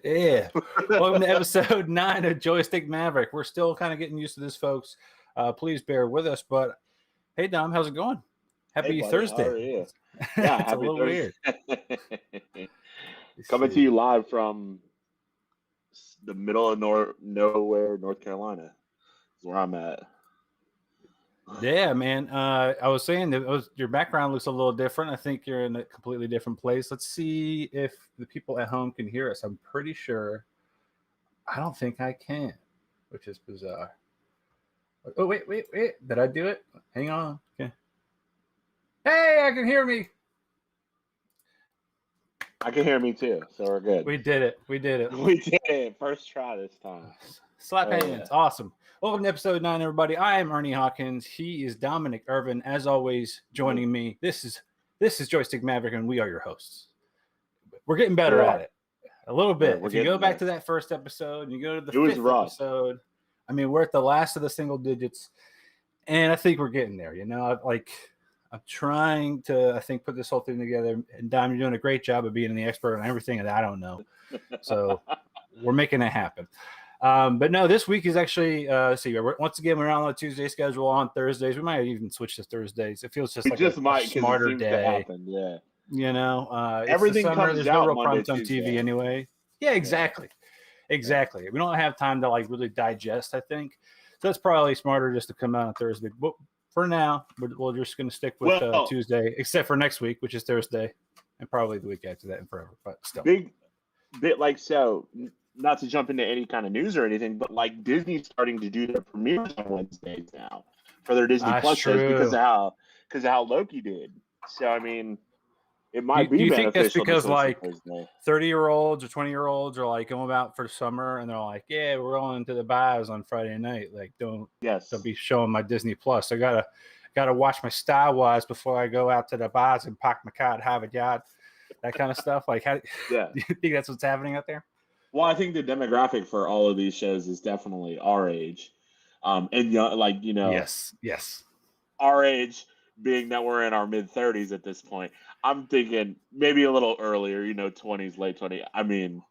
Yeah. Welcome to episode 9 of Joystick Maverick. We're still kind of getting used to this, folks. Please bear with us. But hey, Dom, how's it going? Happy buddy, Thursday. How are you? Yeah, It's a little weird. Coming to you live from the middle of nowhere, North Carolina. Is where I'm at. Yeah, man. I was saying that your background looks a little different. I think you're in a completely different place. Let's see if the people at home can hear us. I'm pretty sure. I don't think I can, which is bizarre. Oh, wait. Did I do it? Hang on. Okay. Hey, I can hear me. I can hear me too, so we're good. We did it. We did it. First try this time. Slap hands. Yeah. Awesome. Welcome to episode 9, everybody. I am Ernie Hawkins. He is Dominic Irvin. As always, joining me. This is Joystick Maverick, and we are your hosts. We're getting better at it. A little bit. If you go back to that first episode and you go to the fifth episode, I mean, we're at the last of the single digits, and I think we're getting there. You know, I'm trying to, I think, put this whole thing together. And Dom, you're doing a great job of being the expert on everything that I don't know. So we're making it happen. But no, this week is actually, once again, we're on a Tuesday schedule on Thursdays. We might even switch to Thursdays. It feels just a smarter day. Yeah. You know, everything the summer. Comes There's out no real Monday, problems on Tuesday. TV anyway. Yeah, exactly. Exactly. We don't have time to really digest, I think. So it's probably smarter just to come out on Thursday. But for now, we're just going to stick with Tuesday, except for next week, which is Thursday, and probably the week after that and forever. But still. Bit not to jump into any kind of news or anything, but Disney's starting to do their premieres on Wednesdays now for their Disney Plus shows because of how Loki did. So I mean, it might be. Do you think that's because 30-year-olds or 20-year-olds are going out for summer and they're like, yeah, we're going to the bars on Friday night. Don't be showing my Disney Plus. I gotta watch my Star Wars before I go out to the bars and park my car at Harvard Yard. That kind of stuff. Do you think that's what's happening out there? Well, I think the demographic for all of these shows is definitely our age, yes, our age being that we're in our mid-30s at this point. I'm thinking maybe a little earlier, 20s, late 20s. I mean,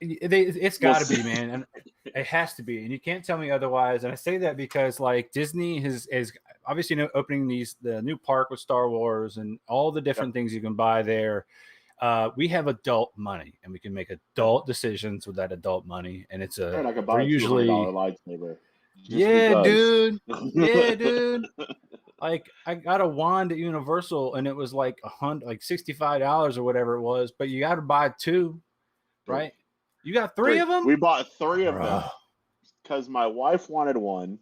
it's got to be, man, and it has to be, and you can't tell me otherwise. And I say that because Disney is obviously opening the new park with Star Wars and all the different things you can buy there. We have adult money, and we can make adult decisions with that adult money, and it's we're usually lightsaber. Dude. Yeah, dude. I got a wand at Universal, and it was $65 or whatever it was, but you got to buy 2, right? You got 3 of them? We bought 3 of them because my wife wanted one,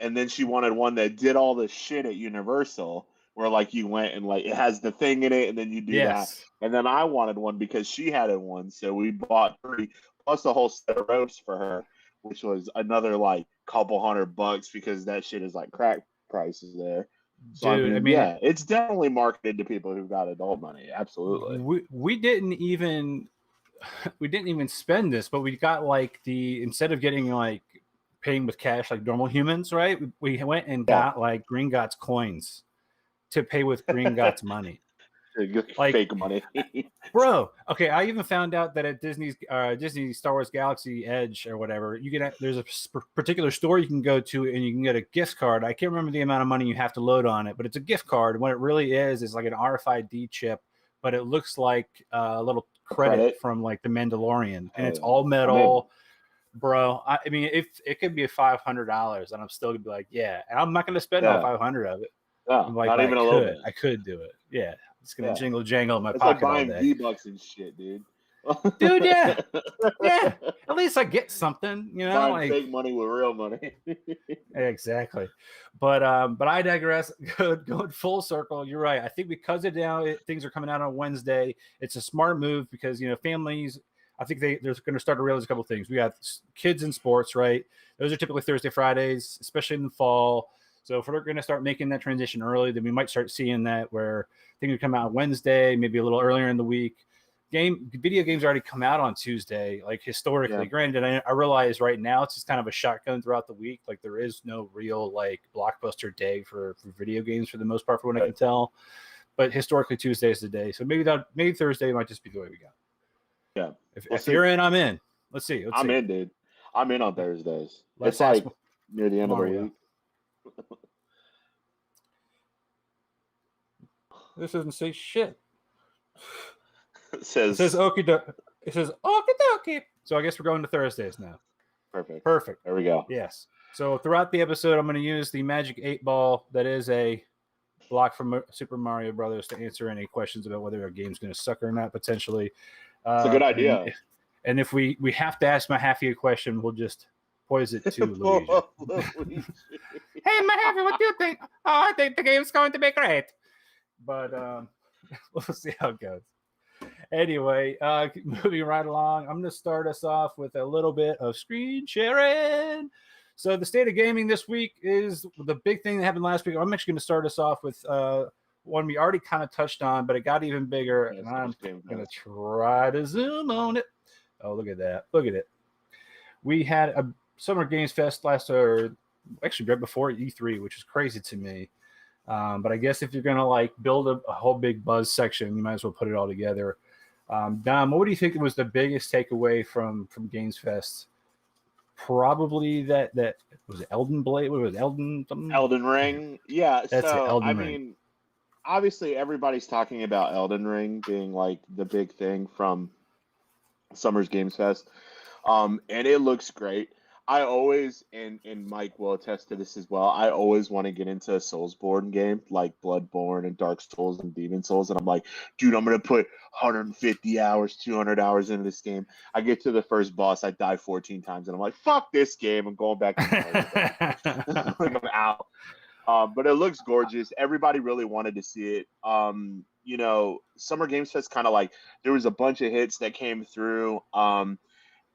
and then she wanted one that did all the shit at Universal. Where you went and it has the thing in it, and then you do that. And then I wanted one because she had one, so we bought 3 plus a whole set of ropes for her, which was another couple $100 because that shit is crack prices there. So dude, it's definitely marketed to people who've got adult money. Absolutely. We didn't even spend this, but we got instead of getting paying with cash like normal humans, right? We went and got Gringotts coins to pay with Gringotts money. Fake money. Bro, okay, I even found out that at Disney Star Wars Galaxy Edge or whatever, there's a particular store you can go to and you can get a gift card. I can't remember the amount of money you have to load on it, but it's a gift card. What it really is an RFID chip, but it looks like a little credit from the Mandalorian, and it's all metal. Bro, I mean, if it could be $500 and I'm still gonna be and I'm not gonna spend all 500 of it. No, not even a little bit. I could do it. Yeah. It's going to jingle jangle in my pocket all day. It's like buying V-Bucks and shit, dude. Dude, yeah. Yeah. At least I get something, Buying fake money with real money. Exactly. But I digress. Going full circle, you're right. I think because of now things are coming out on Wednesday, it's a smart move because, families, I think they're going to start to realize a couple of things. We have kids in sports, right? Those are typically Thursday, Fridays, especially in the fall. So if we're going to start making that transition early, then we might start seeing that where things would come out Wednesday, maybe a little earlier in the week. Video games already come out on Tuesday, historically. Yeah. Granted, I realize right now it's just kind of a shotgun throughout the week. There is no real blockbuster day for video games for the most part, for what I can tell. But historically, Tuesday is the day. So maybe Thursday might just be the way we go. Yeah. If you're in, I'm in. Let's see. I'm in, dude. I'm in on Thursdays. Let's it's like near the end of the week. This doesn't say shit. It says okie dokie. It says okie dokie. So I guess we're going to Thursdays now. Perfect. There we go. Yes. So throughout the episode, I'm going to use the Magic 8-Ball that is a block from Super Mario Brothers to answer any questions about whether a game's going to suck or not, potentially. It's a good idea. And if we have to ask Mahaffey a question, we'll just poise it to Luigi. Hey, Mahaffey, what do you think? Oh, I think the game's going to be great. But we'll see how it goes. Anyway, moving right along, I'm going to start us off with a little bit of screen sharing. So the state of gaming this week is the big thing that happened last week. I'm actually going to start us off with one we already kind of touched on, but it got even bigger, and I'm going to try to zoom on it. Oh, look at that. Look at it. We had a Summer Games Fest actually right before E3, which is crazy to me. But I guess if you're going to like build a whole big buzz section, you might as well put it all together. Dom, what do you think was the biggest takeaway from Games Fest? Probably that was it Elden Blade. What was it, Elden Ring? Yeah. That's so it, Elden I Ring. mean, obviously everybody's talking about Elden Ring being like the big thing from Summer's Games Fest, and it looks great. I always, and Mike will attest to this as well, I always want to get into a Soulsborne game like Bloodborne and Dark Souls and Demon Souls. And I'm like, dude, I'm going to put 150 hours, 200 hours into this game. I get to the first boss, I die 14 times. And I'm like, fuck this game. I'm going back to like, I'm out. But it looks gorgeous. Everybody really wanted to see it. Summer Games Fest kind of like, there was a bunch of hits that came through.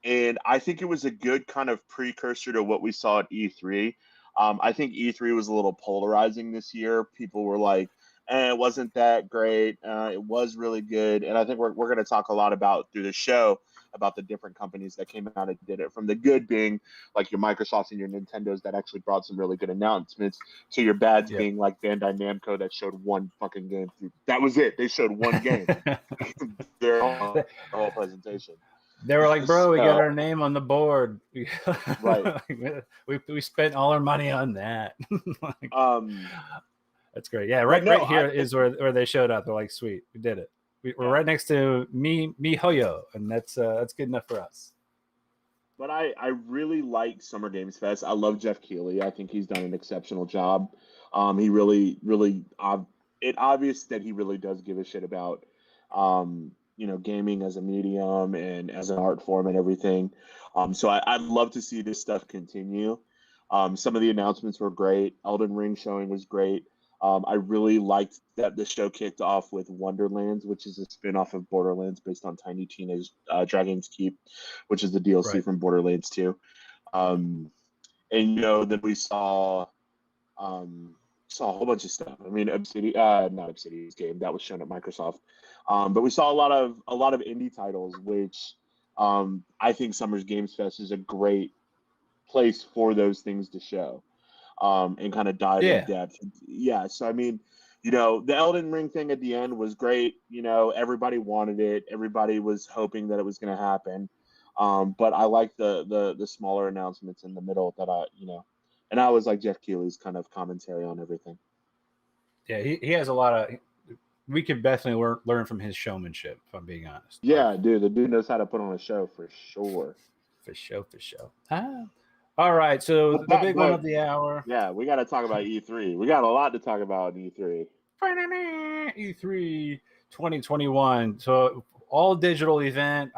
And I think it was a good kind of precursor to what we saw at E3. I think E3 was a little polarizing this year. People were like, it wasn't that great. It was really good. And I think we're going to talk a lot about through the show about the different companies that came out and did it. From the good being like your Microsofts and your Nintendos that actually brought some really good announcements to your bads being like Bandai Namco that showed one fucking game. That was it. They showed one game. Their whole presentation. They were like, bro, we got our name on the board. Right. we spent all our money on that. That's great. Yeah, right here is where they showed up. They're like, sweet, we did it. We're right next to MiHoYo, and that's good enough for us. But I really like Summer Games Fest. I love Jeff Keighley. I think he's done an exceptional job. He really, it's obvious that he really does give a shit about gaming as a medium and as an art form and everything. So I'd love to see this stuff continue. Some of the announcements were great. Elden Ring showing was great. I really liked that the show kicked off with Wonderlands, which is a spin-off of Borderlands based on Tiny Tina's Dragon's Keep, which is the DLC from Borderlands 2. And then we saw a whole bunch of stuff. I mean, not Obsidian's game that was shown at Microsoft, but we saw a lot of indie titles, which I think Summer's Games Fest is a great place for those things to show and kind of dive in depth. Yeah, so I mean, the Elden Ring thing at the end was great. Everybody wanted it. Everybody was hoping that it was going to happen. But I like the smaller announcements in the middle that and I always like Jeff Keighley's kind of commentary on everything. Yeah, he has a lot of. We could definitely learn from his showmanship, if I'm being honest. Yeah, dude, the dude knows how to put on a show for sure. For sure. All right, so the big one of the hour. Yeah, we got to talk about E3. We got a lot to talk about in E3. E3 2021. So all digital event.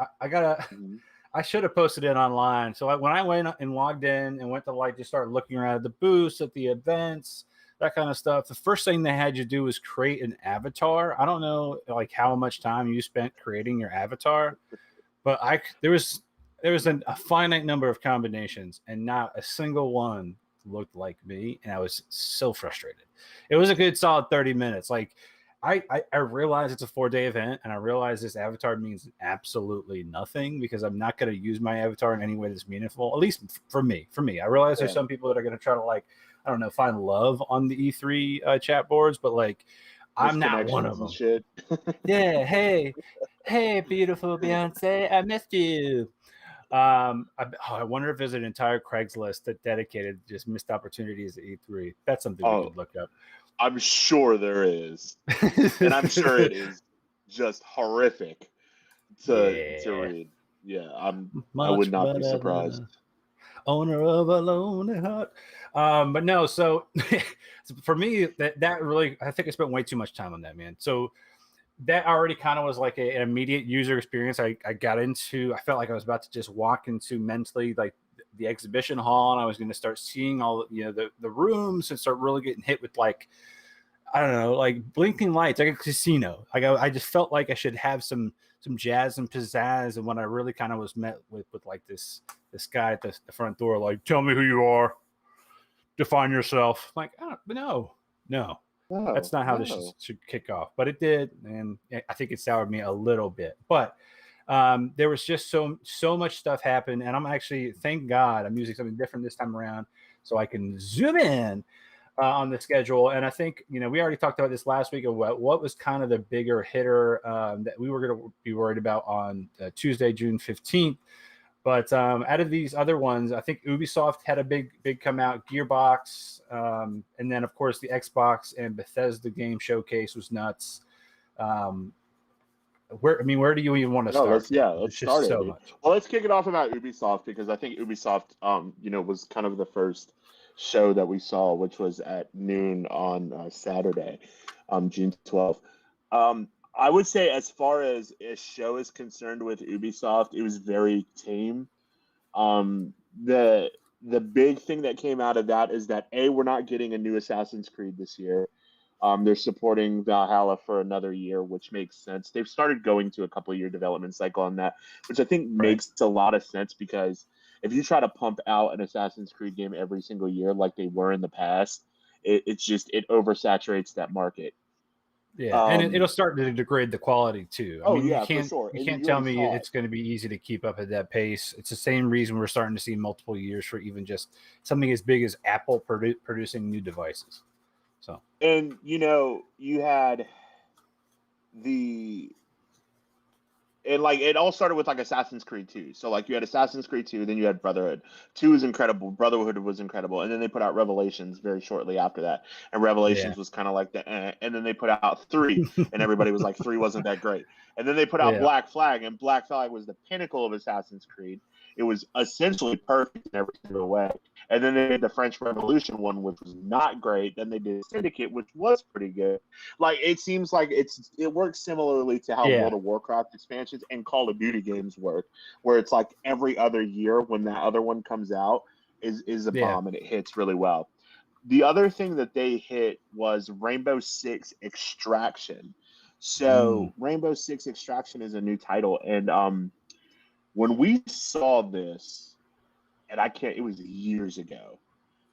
I should have posted it online. So when I went and logged in and went to just start looking around at the booths, at the events, that kind of stuff, the first thing they had you do was create an avatar. I don't know how much time you spent creating your avatar, but there was a finite number of combinations and not a single one looked like me. And I was so frustrated. It was a good solid 30 minutes. I realize it's a 4-day event, and I realize this avatar means absolutely nothing because I'm not going to use my avatar in any way that's meaningful, at least for me. I realize there's some people that are going to try to find love on the E3 chat boards, but I'm not one of them. Shit. Yeah, hey, beautiful Beyonce, I missed you. I wonder if there's an entire Craigslist that dedicated just missed opportunities at E3. That's something we could look up. I'm sure there is, and I'm sure it is just horrific to read. Yeah, I would not be surprised. Owner of a lonely heart. But no, so for me, that really, I think I spent way too much time on that, man. So that already kind of was like an immediate user experience. I got into, I felt like I was about to just walk into mentally like the exhibition hall, and I was going to start seeing all, the rooms and start really getting hit with like, I don't know, like blinking lights, like a casino. Like I just felt like I should have some jazz and pizzazz. And when I really kind of was met with like this guy at the front door, like, tell me who you are, define yourself. Like, no, that's not how this should kick off. But it did, and I think it soured me a little bit. But there was just so much stuff happened, and I'm actually, thank God, I'm using something different this time around, so I can zoom in on the schedule. And I think, we already talked about this last week of what was kind of the bigger hitter that we were going to be worried about on Tuesday, June 15th. But out of these other ones, I think Ubisoft had a big come out, Gearbox, and then of course the Xbox and Bethesda game showcase was nuts. Where do you even want to start? Let's start it. Well, let's kick it off about Ubisoft, because I think Ubisoft, was kind of the first show that we saw, which was at noon on Saturday, June 12th. I would say, as far as a show is concerned with Ubisoft, it was very tame. The big thing that came out of that is that we're not getting a new Assassin's Creed this year. They're supporting Valhalla for another year, which makes sense. They've started going to a couple-year development cycle on that, which I think makes a lot of sense, because if you try to pump out an Assassin's Creed game every single year like they were in the past, it oversaturates that market. Yeah, and it'll start to degrade the quality too. I mean, for sure. You can't tell me it's going to be easy to keep up at that pace. It's the same reason we're starting to see multiple years for even just something as big as Apple producing new devices. So, and you had it all started with like Assassin's Creed 2. So like you had Assassin's Creed 2, then you had Brotherhood. 2 was incredible. Brotherhood was incredible. And then they put out Revelations very shortly after that. And Revelations was kind of like and then they put out 3, and everybody was like 3 wasn't that great. And then they put out Black Flag, and Black Flag was the pinnacle of Assassin's Creed. It was essentially perfect in every single way. And then they did the French Revolution one, which was not great. Then they did Syndicate, which was pretty good. Like, it seems like it works similarly to how World of Warcraft expansions and Call of Duty games work, where it's like every other year when that other one comes out is a bomb, and it hits really well. The other thing that they hit was Rainbow Six Extraction. So Rainbow Six Extraction is a new title, and when we saw this, and it was years ago.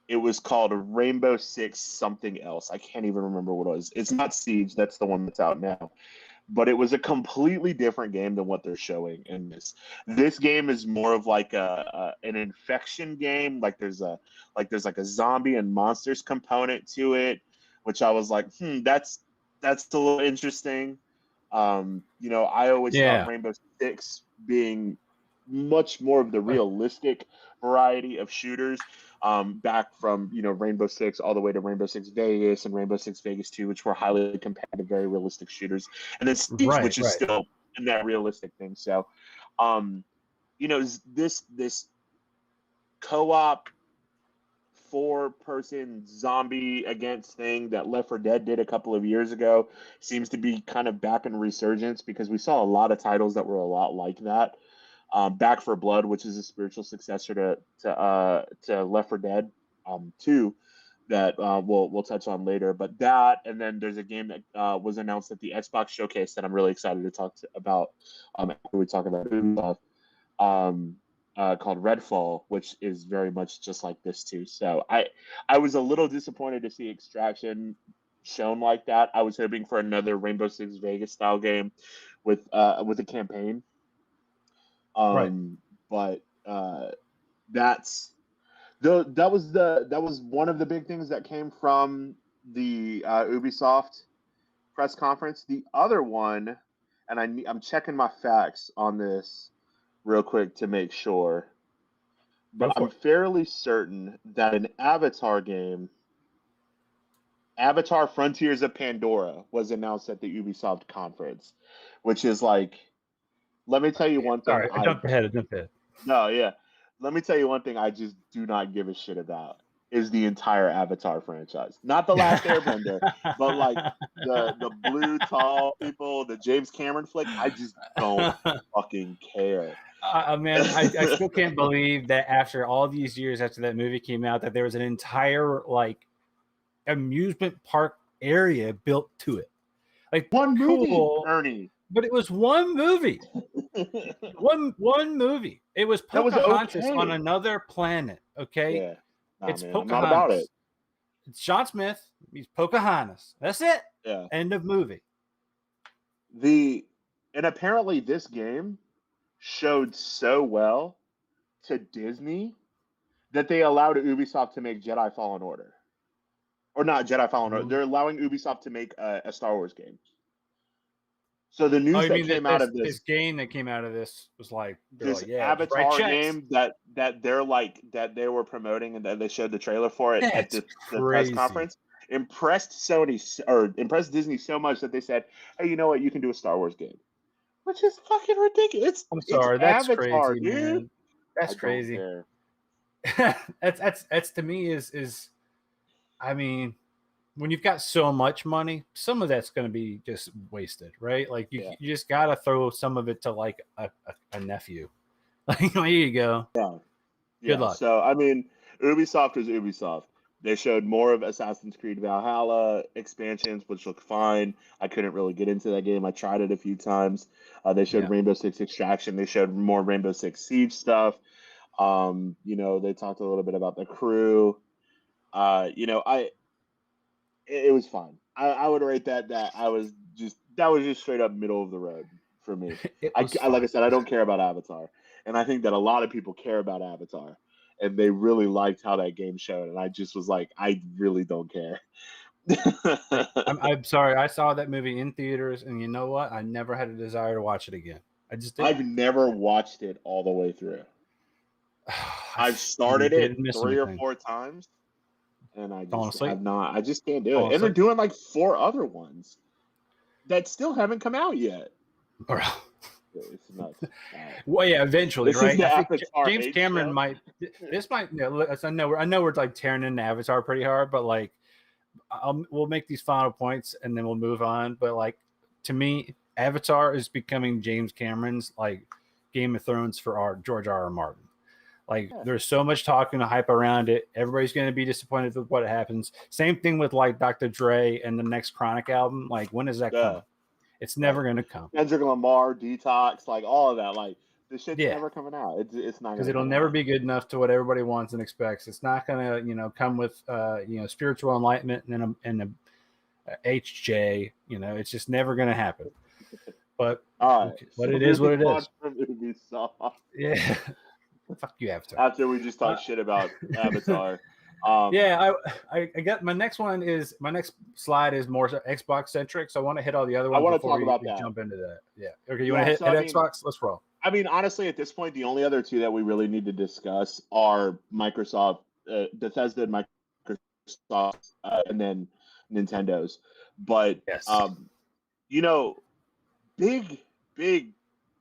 It was called Rainbow Six something else. I can't even remember what it was. It's not Siege. That's the one that's out now. But it was a completely different game than what they're showing in this. This game is more of like an infection game. Like there's like a zombie and monsters component to it, which I was like, that's a little interesting. I always thought Rainbow Six being much more of the realistic variety of shooters, back from Rainbow Six all the way to Rainbow Six Vegas and Rainbow Six Vegas 2, which were highly competitive, very realistic shooters, and then Siege, which is still in that realistic thing. So, this co-op 4-person zombie against thing that Left 4 Dead did a couple of years ago seems to be kind of back in resurgence, because we saw a lot of titles that were a lot like that. Back 4 Blood, which is a spiritual successor to Left 4 Dead 2, that we'll touch on later. But that, and then there's a game that was announced at the Xbox showcase that I'm really excited to talk about after we talk about Ubisoft, called Redfall, which is very much just like this too. So I was a little disappointed to see Extraction shown like that. I was hoping for another Rainbow Six Vegas style game with a campaign. But that was one of the big things that came from the Ubisoft press conference. The other one, and I'm checking my facts on this real quick to make sure, but I'm fairly certain that an Avatar game, Avatar Frontiers of Pandora, was announced at the Ubisoft conference, which is like, let me tell you one thing. Sorry, I jumped ahead. No, yeah. Let me tell you one thing I just do not give a shit about is the entire Avatar franchise. Not the Last Airbender, but like the blue tall people, the James Cameron flick. I just don't fucking care. Man, I still can't believe that after all these years after that movie came out, that there was an entire like amusement park area built to it. Like one movie, Ernie. But it was one movie. one movie. It was Pocahontas on another planet. Okay, yeah. Nah, it's man, Pocahontas. I'm not about it. It's John Smith. He's Pocahontas. That's it. Yeah. End of movie. And apparently this game showed so well to Disney that they allowed Ubisoft to make Jedi Fallen Order. Or not Jedi Fallen Order. They're allowing Ubisoft to make a Star Wars game. So the news that came out of this game that came out of this was like this Avatar game that they're like that they were promoting and that they showed the trailer for it at the press conference impressed Disney so much that they said, "Hey, you know what? You can do a Star Wars game," which is fucking ridiculous. I'm sorry, that's Avatar, crazy, dude. Man. That's crazy. that's to me is, I mean, when you've got so much money, some of that's going to be just wasted, right? Like you just got to throw some of it to like a nephew. Like, here you go. Yeah. Good luck. So, I mean, Ubisoft is Ubisoft. They showed more of Assassin's Creed Valhalla expansions, which look fine. I couldn't really get into that game. I tried it a few times. They showed Rainbow Six Extraction. They showed more Rainbow Six Siege stuff. They talked a little bit about the crew. It was fine. I would rate that was just straight up middle of the road for me. Like I said, I don't care about Avatar, and I think that a lot of people care about Avatar, and they really liked how that game showed, and I just was like, I really don't care. I'm sorry, I saw that movie in theaters, and you know what? I never had a desire to watch it again. I just didn't. I've never watched it all the way through. I've started it 3 or 4 times. And I just can't do it. And they're doing like 4 other ones that still haven't come out yet. It's nuts. Well, yeah, eventually, right? I think James Cameron might. I know we're like tearing into Avatar pretty hard, but like, we'll make these final points and then we'll move on. But like, to me, Avatar is becoming James Cameron's like Game of Thrones for George R.R. Martin. Like there's so much talk and hype around it. Everybody's going to be disappointed with what happens. Same thing with like Dr. Dre and the next Chronic album. Like when is that coming? It's never going to come. Kendrick Lamar, Detox, like all of that. Like this shit's never coming out. It's not because it'll never be good enough to what everybody wants and expects. It's not going to come with spiritual enlightenment and a HJ. It's just never going to happen. But it is what it is. Yeah. Fuck you, Avatar. After we just talked shit about Avatar. I got my next one is my next slide is more Xbox centric, so I want to hit all the other ones. I want to talk about that. Jump into that. Yeah. Okay. You want to hit Xbox? Let's roll. I mean, honestly, at this point, the only other 2 that we really need to discuss are Microsoft, Bethesda, and Microsoft, and then Nintendo's. But big.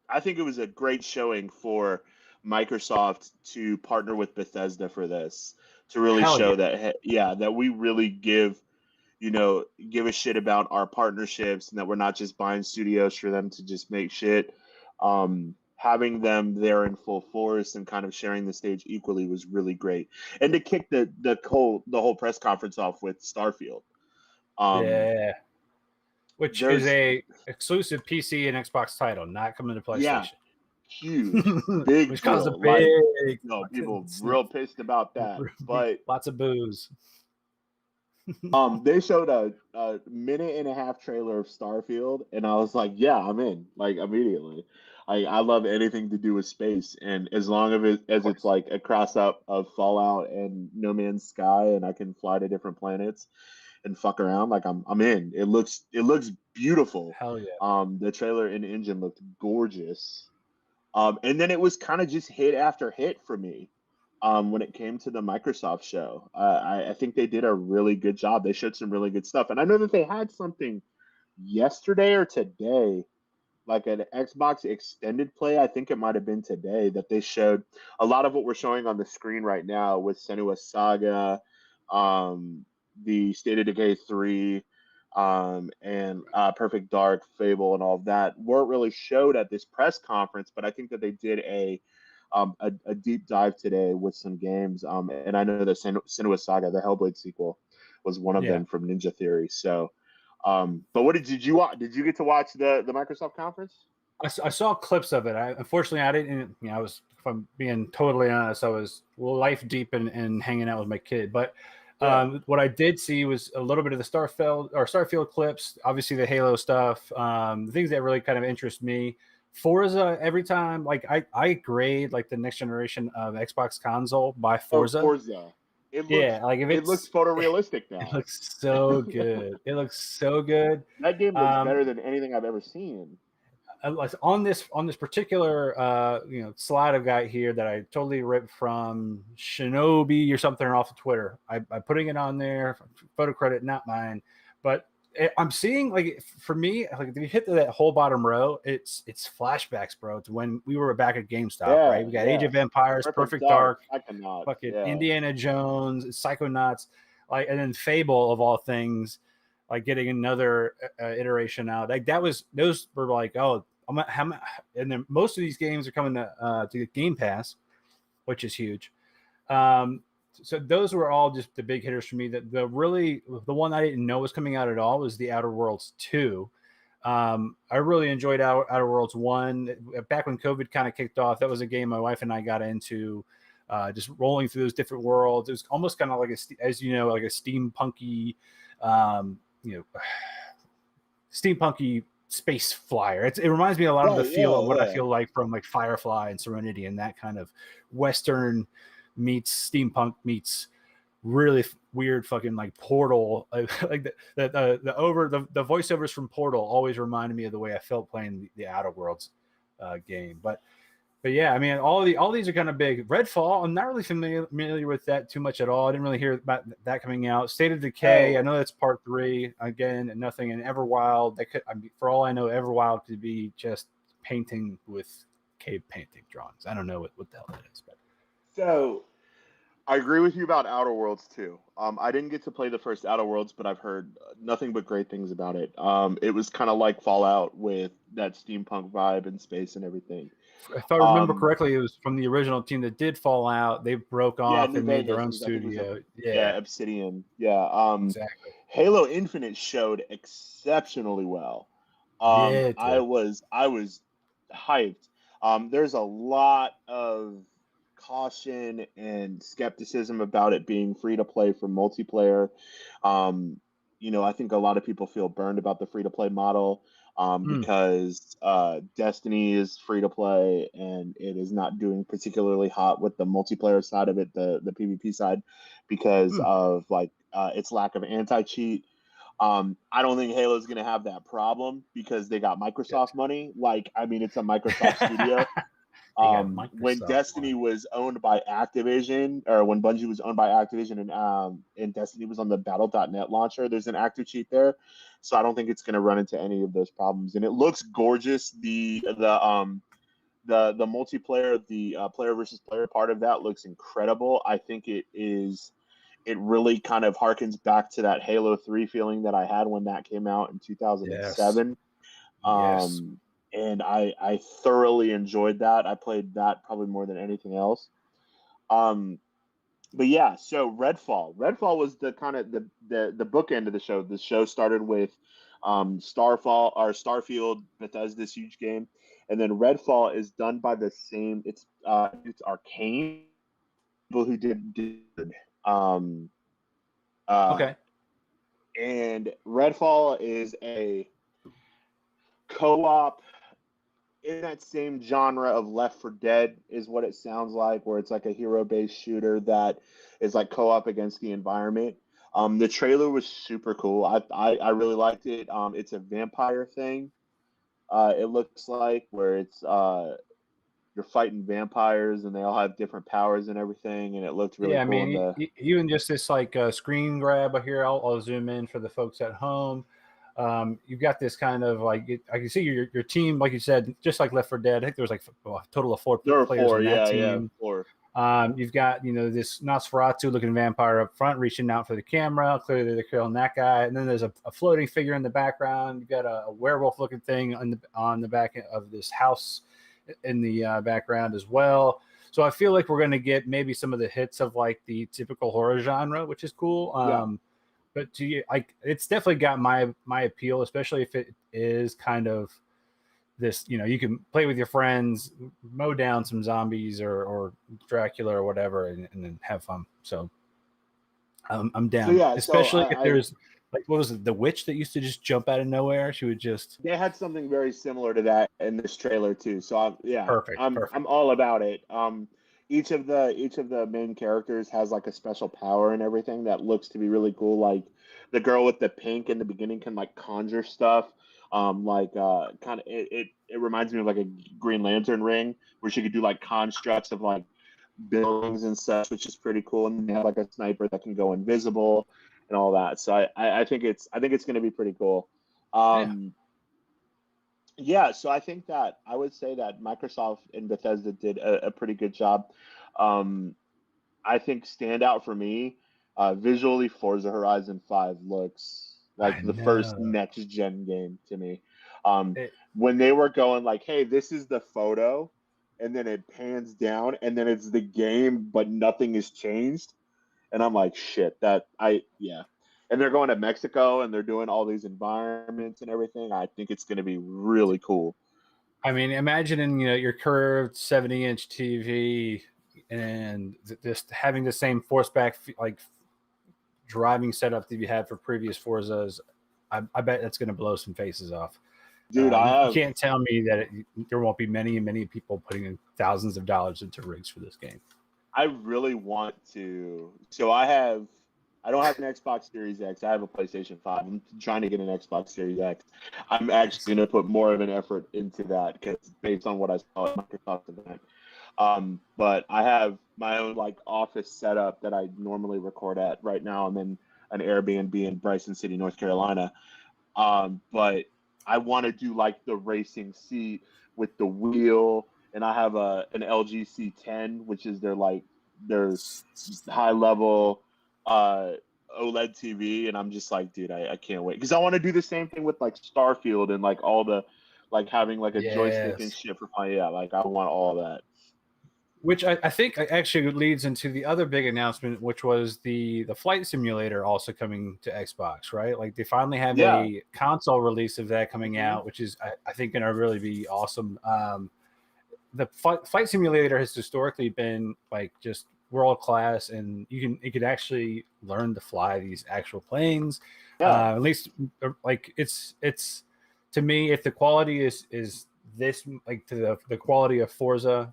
I think it was a great showing for Microsoft to partner with Bethesda for this, to really show that we really give a shit about our partnerships and that we're not just buying studios for them to just make shit. Having them there in full force and kind of sharing the stage equally was really great. And to kick the whole press conference off with Starfield. Which is a exclusive PC and Xbox title, not coming to PlayStation. Yeah. Huge, big, which caused a big. People real pissed about that, but lots of booze. They showed a minute and a half trailer of Starfield, and I was like, yeah, I'm in, like immediately. I love anything to do with space, and as long as it's like a cross up of Fallout and No Man's Sky, and I can fly to different planets, and fuck around, like I'm in. It looks beautiful. Hell yeah. The trailer and engine looked gorgeous. And then it was kind of just hit after hit for me. When it came to the Microsoft show, I think they did a really good job. They showed some really good stuff, and I know that they had something yesterday or today, like an Xbox extended play. I think it might have been today that they showed a lot of what we're showing on the screen right now with Senua's Saga, the State of Decay 3, and Perfect Dark, Fable, and all of that weren't really showed at this press conference, but I think that they did a deep dive today with some games. And I know that Senua's Saga, the Hellblade sequel, was one of them from Ninja Theory. So, but what did you watch? Did you get to watch the Microsoft conference? I saw clips of it. Unfortunately, I didn't. You know, if I'm being totally honest, I was life deep in hanging out with my kid. But what I did see was a little bit of the Starfield clips. Obviously, the Halo stuff. The things that really kind of interest me. Forza. Every time, like I grade like the next generation of Xbox console by Forza. Forza. It looks photorealistic now. It looks so good. It looks so good. That game looks better than anything I've ever seen. On this particular slide I've got here that I totally ripped from Shinobi or something off of Twitter. I'm putting it on there, photo credit, not mine. But I'm seeing, like, for me, like, if you hit that whole bottom row, it's flashbacks, bro. It's when we were back at GameStop, right? We got Age of Empires, Perfect Dark, fucking Indiana Jones, Psychonauts, like, and then Fable of all things, like getting another iteration out. Like those were like, oh, and then most of these games are coming to Game Pass, which is huge. So those were all just the big hitters for me. The one I didn't know was coming out at all was the Outer Worlds 2. I really enjoyed Outer Worlds 1. Back when COVID kind of kicked off, that was a game my wife and I got into, just rolling through those different worlds. It was almost kind of like as you know, like a steampunky, steampunky space flyer. It reminds me a lot of the feel of what I feel like from like Firefly and Serenity, and that kind of Western meets steampunk meets really weird fucking like Portal. Like the voiceovers from Portal always reminded me of the way I felt playing the Outer Worlds game. But yeah, I mean, all these are kind of big. Redfall, I'm not really familiar with that too much at all. I didn't really hear about that coming out. State of Decay, I know that's part 3. Again, nothing. And Everwild, for all I know, Everwild could be just painting with cave painting drawings. I don't know what the hell that is. But so, I agree with you about Outer Worlds too. I didn't get to play the first Outer Worlds, but I've heard nothing but great things about it. It was kind of like Fallout with that steampunk vibe and space and everything. If I remember correctly, it was from the original team that did Fallout. They broke off and made their own studio. Obsidian. Yeah. Exactly. Halo Infinite showed exceptionally well. I was hyped. There's a lot of caution and skepticism about it being free to play for multiplayer. I think a lot of people feel burned about the free to play model. Because Destiny is free to play and it is not doing particularly hot with the multiplayer side of it, the PvP side, because of its lack of anti-cheat. I don't think Halo is going to have that problem because they got Microsoft money. It's a Microsoft studio. When Destiny was owned by Activision, or when Bungie was owned by Activision, and Destiny was on the Battle.net launcher, there's an active cheat there, so I don't think it's going to run into any of those problems. And it looks gorgeous. The multiplayer, the player versus player part of that looks incredible. I think it really kind of harkens back to that Halo 3 feeling that I had when that came out in 2007. Yes. And I thoroughly enjoyed that. I played that probably more than anything else. But yeah, so Redfall was the kind of the bookend of the show. The show started with Starfield, Bethesda's huge game, and then Redfall is done by the same. It's Arcane, people who did okay. And Redfall is a co-op in that same genre of Left 4 Dead is what it sounds like, where it's like a hero-based shooter that is like co-op against the environment. The trailer was super cool. I really liked it. It's a vampire thing. It looks like where it's you're fighting vampires and they all have different powers and everything, and it looked really Yeah, I cool. mean, even just this like screen grab here, I'll zoom in for the folks at home. You've got this kind of like I can see your team, like you said, just like Left 4 Dead. I think there was like a total of 4 there were players 4, on that team. 4. You've got this Nosferatu looking vampire up front, reaching out for the camera. Clearly, they're killing that guy, and then there's a floating figure in the background. You've got a werewolf looking thing on the back of this house in the background as well. So I feel like we're going to get maybe some of the hits of like the typical horror genre, which is cool. But it's definitely got my appeal, especially if it is kind of this, you can play with your friends, mow down some zombies or Dracula or whatever, and then have fun. So I'm down. So, especially if there's like, what was it, the witch that used to just jump out of nowhere? She would just. They had something very similar to that in this trailer too. So Perfect. I'm all about it. Each of the main characters has like a special power and everything that looks to be really cool. Like the girl with the pink in the beginning can like conjure stuff. Kind of it reminds me of like a Green Lantern ring where she could do like constructs of like buildings and such, which is pretty cool. And they have like a sniper that can go invisible and all that. So I think it's going to be pretty cool. So I think that I would say that Microsoft and Bethesda did a pretty good job. I think standout for me, visually, Forza Horizon 5 looks like the first next gen game to me. When they were going like, hey, this is the photo, and then it pans down, and then it's the game, but nothing has changed. And I'm like, shit, and they're going to Mexico and they're doing all these environments and everything. I think it's going to be really cool. I mean, imagining your curved 70-inch TV and just having the same forceback like driving setup that you had for previous Forzas. I bet that's going to blow some faces off. Dude, you can't tell me that there won't be many people putting in thousands of dollars into rigs for this game. I really want to. So I don't have an Xbox Series X. I have a PlayStation 5. I'm trying to get an Xbox Series X. I'm actually going to put more of an effort into that because based on what I saw at Microsoft event. But I have my own like office setup that I normally record at right now. I'm in an Airbnb in Bryson City, North Carolina. But I want to do like the racing seat with the wheel, and I have an LG C10, which is their high level OLED TV, and I'm just like, dude, I can't wait because I want to do the same thing with like Starfield and like all the like having like a joystick and shit for fun. Yeah, like I want all that. Which I think actually leads into the other big announcement, which was the flight simulator also coming to Xbox, right? Like they finally have a console release of that coming out, which is I think going to really be awesome. The flight simulator has historically been like just world class, and you could actually learn to fly these actual planes. At least like it's to me, if the quality is this like to the quality of Forza,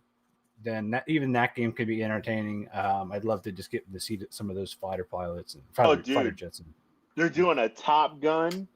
then even that game could be entertaining. I'd love to just get to see some of those fighter pilots and fighter jets. They're doing a Top Gun.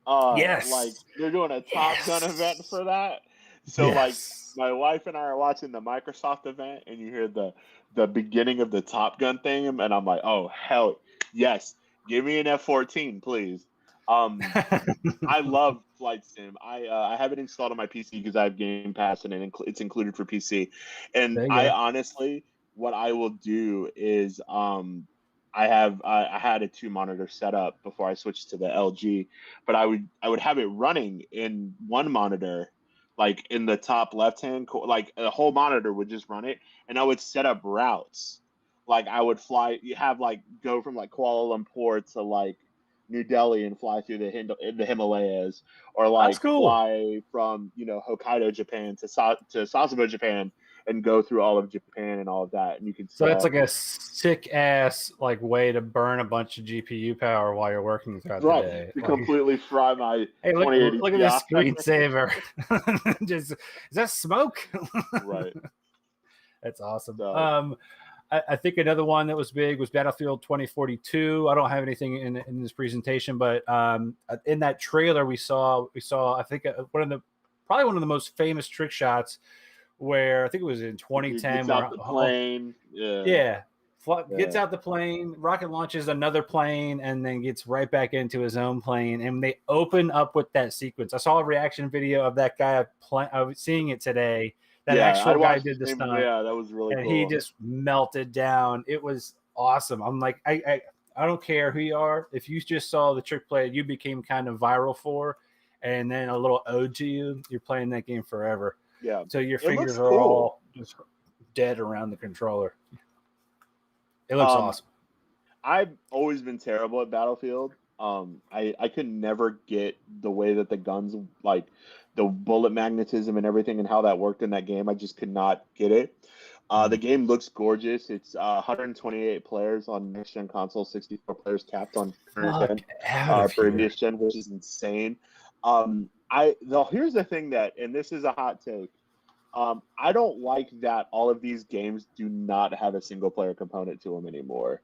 Yes, like they're doing a Top Gun event for that. So like my wife and I are watching the Microsoft event, and you hear the beginning of the Top Gun thing, and I'm like, oh hell yes, give me an F-14, please. I love Flight Sim. I have it installed on my PC because I have Game Pass and it's included for PC. And I honestly, what I will do is I had a 2-monitor setup before I switched to the LG, but I would have it running in one monitor, like in the top left hand, like a whole monitor would just run it, and I would set up routes. Like I would go from like Kuala Lumpur to like New Delhi and fly through the Himalayas, or like fly from Hokkaido, Japan to Sasebo, Japan, and go through all of Japan and all of that. And you can. So that's like a sick ass like way to burn a bunch of GPU power while you're working throughout the day. To completely fry my. Hey, look at this screensaver. Is that smoke? Right. That's awesome. So. I think another one that was big was Battlefield 2042. I don't have anything in this presentation, but in that trailer we saw I think probably one of the most famous trick shots where I think it was in 2010. Gets out the plane. Gets out the plane, rocket launches another plane, and then gets right back into his own plane. And they open up with that sequence. I saw a reaction video of that guy. I was seeing it today. That actual guy did the stunt. Yeah, that was really cool. And he just melted down. It was awesome. I'm like, I don't care who you are. If you just saw the trick play, you became kind of viral for, and then a little ode to you. You're playing that game forever. Yeah. So your fingers are all just dead around the controller. It looks awesome. I've always been terrible at Battlefield. I could never get the way that the guns, like the bullet magnetism and everything and how that worked in that game. I just could not get it. The game looks gorgeous. It's 128 players on next gen console, 64 players capped on current gen, previous gen, which is insane. Here's the thing and this is a hot take. I don't like that all of these games do not have a single player component to them anymore.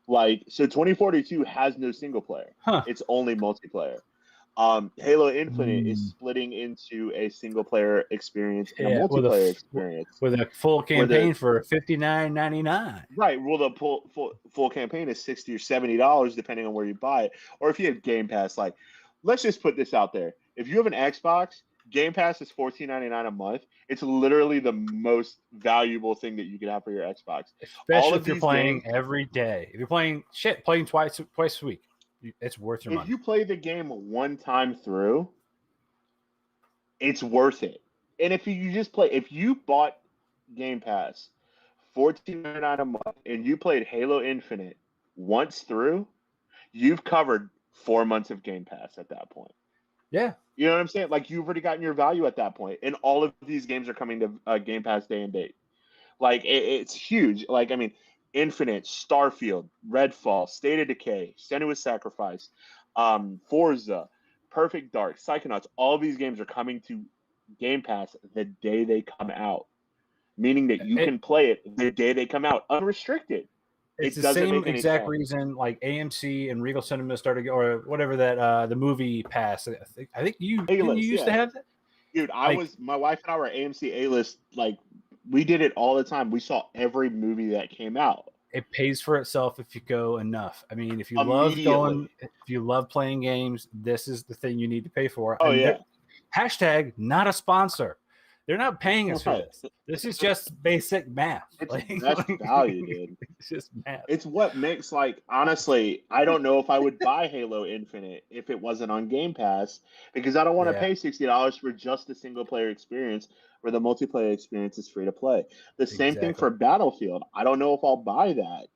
Like, so 2042 has no single player. It's only multiplayer. Halo Infinite is splitting into a single player experience and a multiplayer experience with a full campaign for $59.99. Right. Well, the full campaign is $60 or $70 depending on where you buy it, or if you have Game Pass. Like, let's just put this out there: if you have an Xbox, Game Pass is $14.99 a month. It's literally the most valuable thing that you can have for your Xbox, especially if you're playing every day. If you're playing twice a week, it's worth your money. If you play the game one time through, it's worth it. And if you bought Game Pass $14.99 a month and you played Halo Infinite once through, you've covered 4 months of Game Pass at that point. Yeah. You know what I'm saying? Like, you've already gotten your value at that point. And all of these games are coming to Game Pass day and date. Like, it's huge. Like, I mean, Infinite, Starfield, Redfall, State of Decay, Senua's Sacrifice, Forza, Perfect Dark, Psychonauts, all of these games are coming to Game Pass the day they come out. Meaning that you can play it the day they come out, unrestricted. It's the same exact reason like AMC and Regal Cinema started, or whatever that the movie pass. I think you used to have that. Dude, my wife and I were AMC A-list. Like, we did it all the time. We saw every movie that came out. It pays for itself if you go enough. I mean, if you love playing games, this is the thing you need to pay for. Oh, yeah. Hashtag not a sponsor. They're not paying us for this. This is just basic math. That's value, dude. It's just math. It's what makes, like, honestly, I don't know if I would buy Halo Infinite if it wasn't on Game Pass, because I don't want to pay $60 for just a single player experience where the multiplayer experience is free to play. The same thing for Battlefield. I don't know if I'll buy that.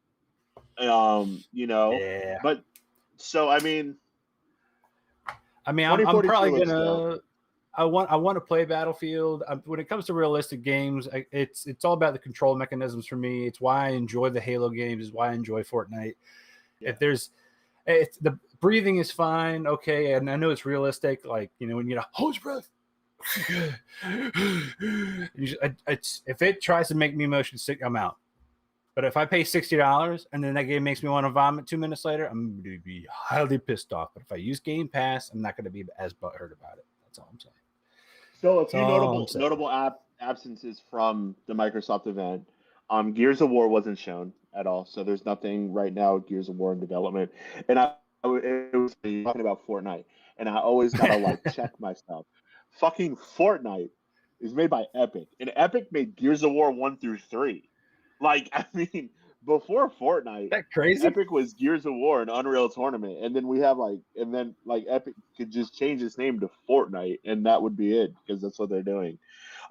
Yeah. But so I mean I'm probably gonna. I want to play Battlefield. When it comes to realistic games, it's all about the control mechanisms for me. It's why I enjoy the Halo games. It's why I enjoy Fortnite. Yeah. The breathing is fine, okay, and I know it's realistic. Like, when you hold your breath. If it tries to make me motion sick, I'm out. But if I pay $60 and then that game makes me want to vomit 2 minutes later, I'm going to be highly pissed off. But if I use Game Pass, I'm not going to be as butthurt about it. That's all I'm saying. So a few notable absences from the Microsoft event. Gears of War wasn't shown at all, so there's nothing right now Gears of War in development. And it was talking about Fortnite, and I always gotta check myself. Fucking Fortnite is made by Epic, and Epic made Gears of War 1 through 3. Like, I mean, before Fortnite, that crazy? Epic was Gears of War and Unreal Tournament, and then we have Epic could just change its name to Fortnite, and that would be it, because that's what they're doing.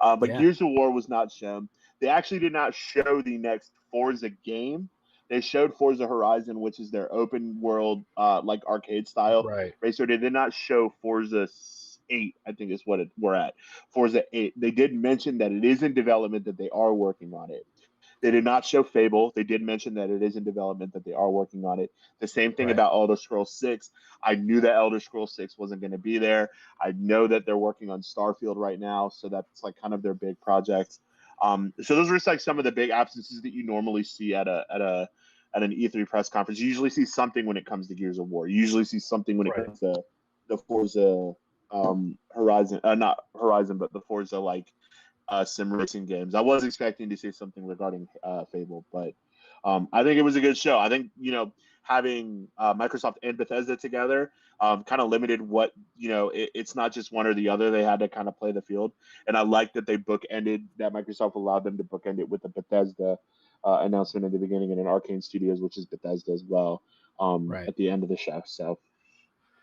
But Gears of War was not shown. They actually did not show the next Forza game. They showed Forza Horizon, which is their open world, arcade style racer. They did not show Forza 8, I think is what we're at. Forza 8. They did mention that it is in development, that they are working on it. They did not show Fable. They did mention that it is in development, that they are working on it. The same thing about Elder Scrolls 6. I knew that Elder Scrolls 6 wasn't going to be there. I know that they're working on Starfield right now, so that's kind of their big project. So those are just like some of the big absences that you normally see at an E3 press conference. You usually see something when it comes to Gears of War. You usually see something when it comes to the Forza Horizon, not Horizon, but the Forza sim racing games. I was expecting to see something regarding Fable, but I think it was a good show. I think having Microsoft and Bethesda together kind of limited what it's not just one or the other. They had to kind of play the field, and I like that they bookended that. Microsoft allowed them to bookend it with the Bethesda announcement in the beginning and an Arcane Studios, which is Bethesda as well, at the end of the show. So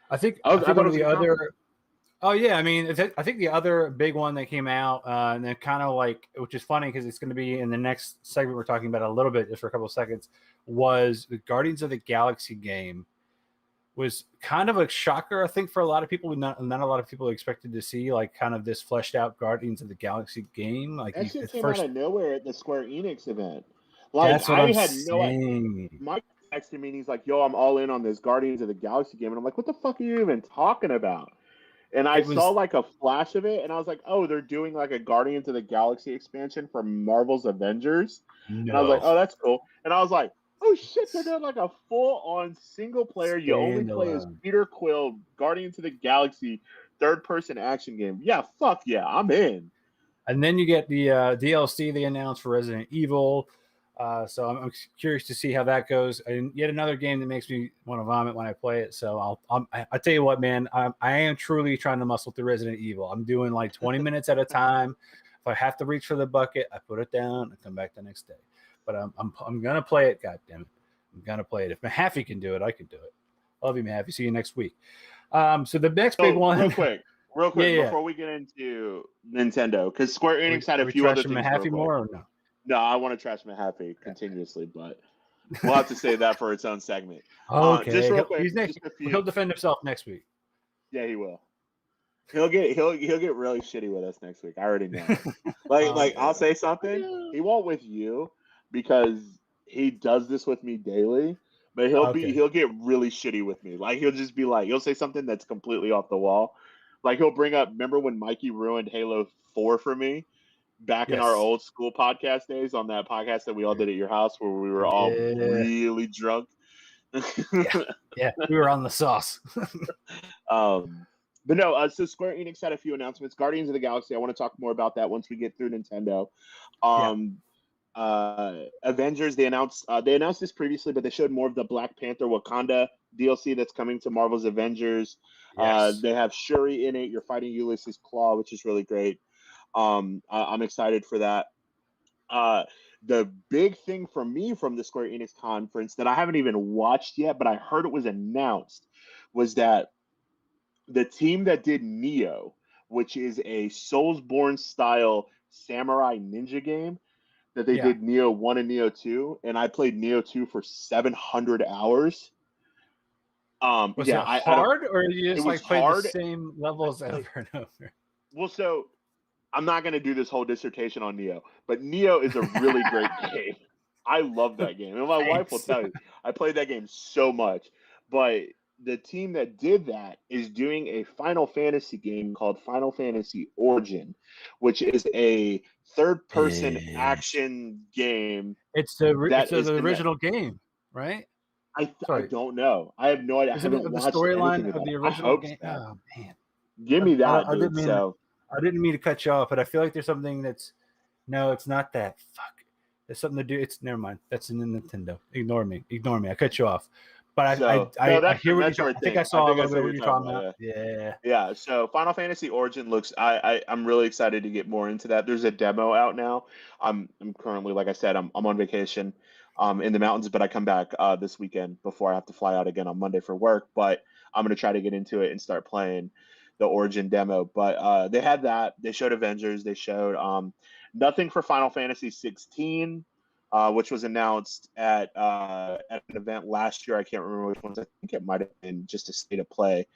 I think one of the other. Oh yeah, I mean, I think the other big one that came out, and then kind of which is funny because it's going to be in the next segment we're talking about a little bit, just for a couple of seconds, was the Guardians of the Galaxy game. Was kind of a shocker, I think, for a lot of people. Not a lot of people expected to see kind of this fleshed out Guardians of the Galaxy game. That shit came out of nowhere at the Square Enix event. That's what I'm saying. Mike texted me and he's like, "Yo, I'm all in on this Guardians of the Galaxy game," and I'm like, "What the fuck are you even talking about?" And I saw a flash of it, and I was like, "Oh, they're doing a Guardians of the Galaxy expansion for Marvel's Avengers." No. And I was like, "Oh, that's cool." And I was like, "Oh shit, they're doing a full-on single player. You only play as Peter Quill, Guardians of the Galaxy, third-person action game. Yeah, fuck yeah, I'm in." And then you get the DLC they announced for Resident Evil. So I'm curious to see how that goes. And yet another game that makes me want to vomit when I play it. So I'll tell you what, man, I am truly trying to muscle through Resident Evil. I'm doing 20 minutes at a time. If I have to reach for the bucket, I put it down and come back the next day. But I'm gonna play it. God damn it, I'm gonna play it. If Mahaffey can do it, I can do it. Love you, Mahaffey. See you next week. So the next big one. Real quick, before we get into Nintendo, because Square Enix had a few other things. Mahaffey more or no? No, I want to trash Mahaffey continuously, but we'll have to say that for its own segment. Okay. Just real quick, he'll defend himself next week. Yeah, he will. He'll get really shitty with us next week. I already know. I'll say something. He won't with you because he does this with me daily. But he'll get really shitty with me. He'll just be he'll say something that's completely off the wall. He'll bring up, remember when Mikey ruined Halo 4 for me? Back in our old school podcast days, on that podcast that we all did at your house where we were all really drunk. Yeah, we were on the sauce. But no, so Square Enix had a few announcements. Guardians of the Galaxy, I want to talk more about that once we get through Nintendo. Avengers, they announced this previously, but they showed more of the Black Panther Wakanda DLC that's coming to Marvel's Avengers. They have Shuri in it. You're fighting Ulysses Claw, which is really great. I'm excited for that. The big thing for me from the Square Enix conference that I haven't even watched yet, but I heard it was announced, was that the team that did Nioh, which is a Soulsborne style samurai ninja game, that they did Nioh 1 and Nioh 2, and I played Nioh 2 for 700 hours. Was it hard, or you just played hard. The same levels over and over? Well, so I'm not going to do this whole dissertation on Nioh, but Nioh is a really great game. I love that game. And my wife will tell you, I played that game so much. But the team that did that is doing a Final Fantasy game called Final Fantasy Origin, which is a third-person action game. It's the original game, right? I don't know. I have no idea. Isn't it the storyline of the original game? Oh, man. Give me that, dude. I didn't mean to cut you off, but I feel like there's something that's... No, it's not that. Fuck. There's something to do. It's... Never mind. That's in the Nintendo. Ignore me. I cut you off. But I hear what you're talking. I think I saw a little bit what you're talking about. Yeah. So Final Fantasy Origin looks. I'm really excited to get more into that. There's a demo out now. I'm currently, like I said, I'm on vacation, in the mountains, but I come back this weekend before I have to fly out again on Monday for work. But I'm gonna try to get into it and start playing the Origin demo. But they had that. They showed Avengers. They showed nothing for Final Fantasy 16. Which was announced at an event last year. I can't remember which ones. I think it might have been just a state of play.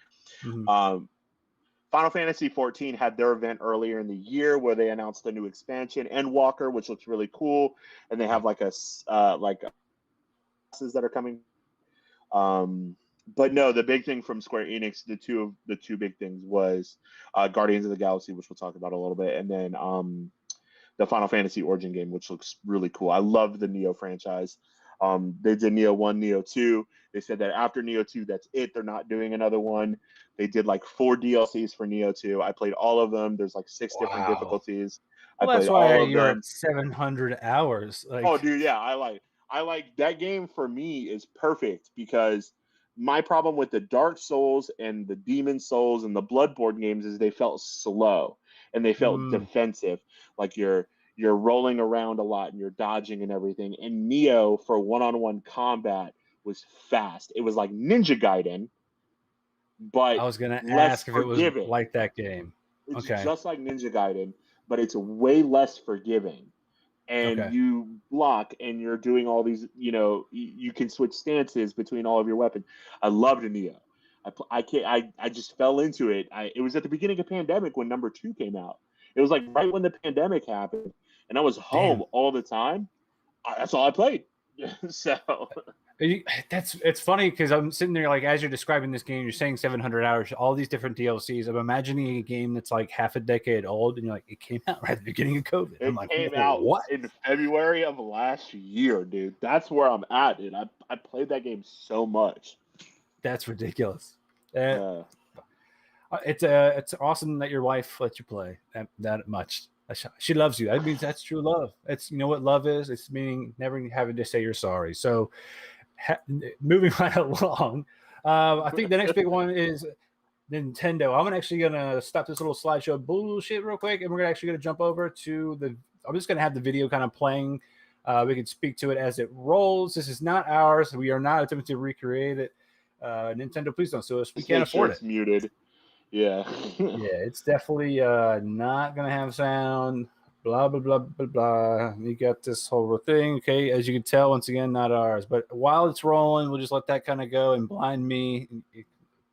Mm-hmm. Final Fantasy 14 had their event earlier in the year where they announced the new expansion, Endwalker, which looks really cool, and they have classes that are coming. But no, the big thing from Square Enix, the two big things was Guardians of the Galaxy, which we'll talk about a little bit, and then the Final Fantasy Origin game, which looks really cool. I love the Neo franchise. They did Neo 1, Neo 2. They said that after Neo 2, that's it. They're not doing another one. They did like 4 DLCs for Neo 2. I played all of them. There's like 6 different difficulties. Well, I that's played why all of you're them. at 700 hours. Like, oh, dude, yeah, I like that game. For me is perfect because my problem with the Dark Souls and the Demon Souls and the Bloodborne games is they felt slow and they felt defensive. Like you're rolling around a lot and you're dodging and everything. And Neo for one-on-one combat was fast. It was like Ninja Gaiden, but I was gonna less ask if it was forgiving. like that game. It's Okay. just like Ninja Gaiden, but it's way less forgiving. And you block and you're doing all these, you can switch stances between all of your weapons. I loved Neo. I just fell into it. It was at the beginning of pandemic when number 2 came out. It was like right when the pandemic happened, and I was home all the time. That's all I played. So it's funny because I'm sitting there like as you're describing this game, you're saying 700 hours, all these different DLCs. I'm imagining a game that's like half a decade old, and you're like, it came out right at the beginning of COVID. It came out in February of last year, dude. That's where I'm at, dude. I played that game so much. That's ridiculous. It's awesome that your wife lets you play that much. She loves you. That means that's true love. It's what love is. It's meaning never having to say you're sorry. So moving right along, I think the next big one is Nintendo. I'm actually gonna stop this little slideshow bullshit real quick, and we're actually gonna jump over to I'm just gonna have the video kind of playing. We can speak to it as it rolls. This is not ours. We are not attempting to recreate it. Nintendo, please don't sue us. We can't afford it. It's muted. Yeah. Yeah, it's definitely not gonna have sound. Blah blah blah blah blah. You got this whole thing. Okay, as you can tell, once again, not ours. But while it's rolling, we'll just let that kind of go and blind me.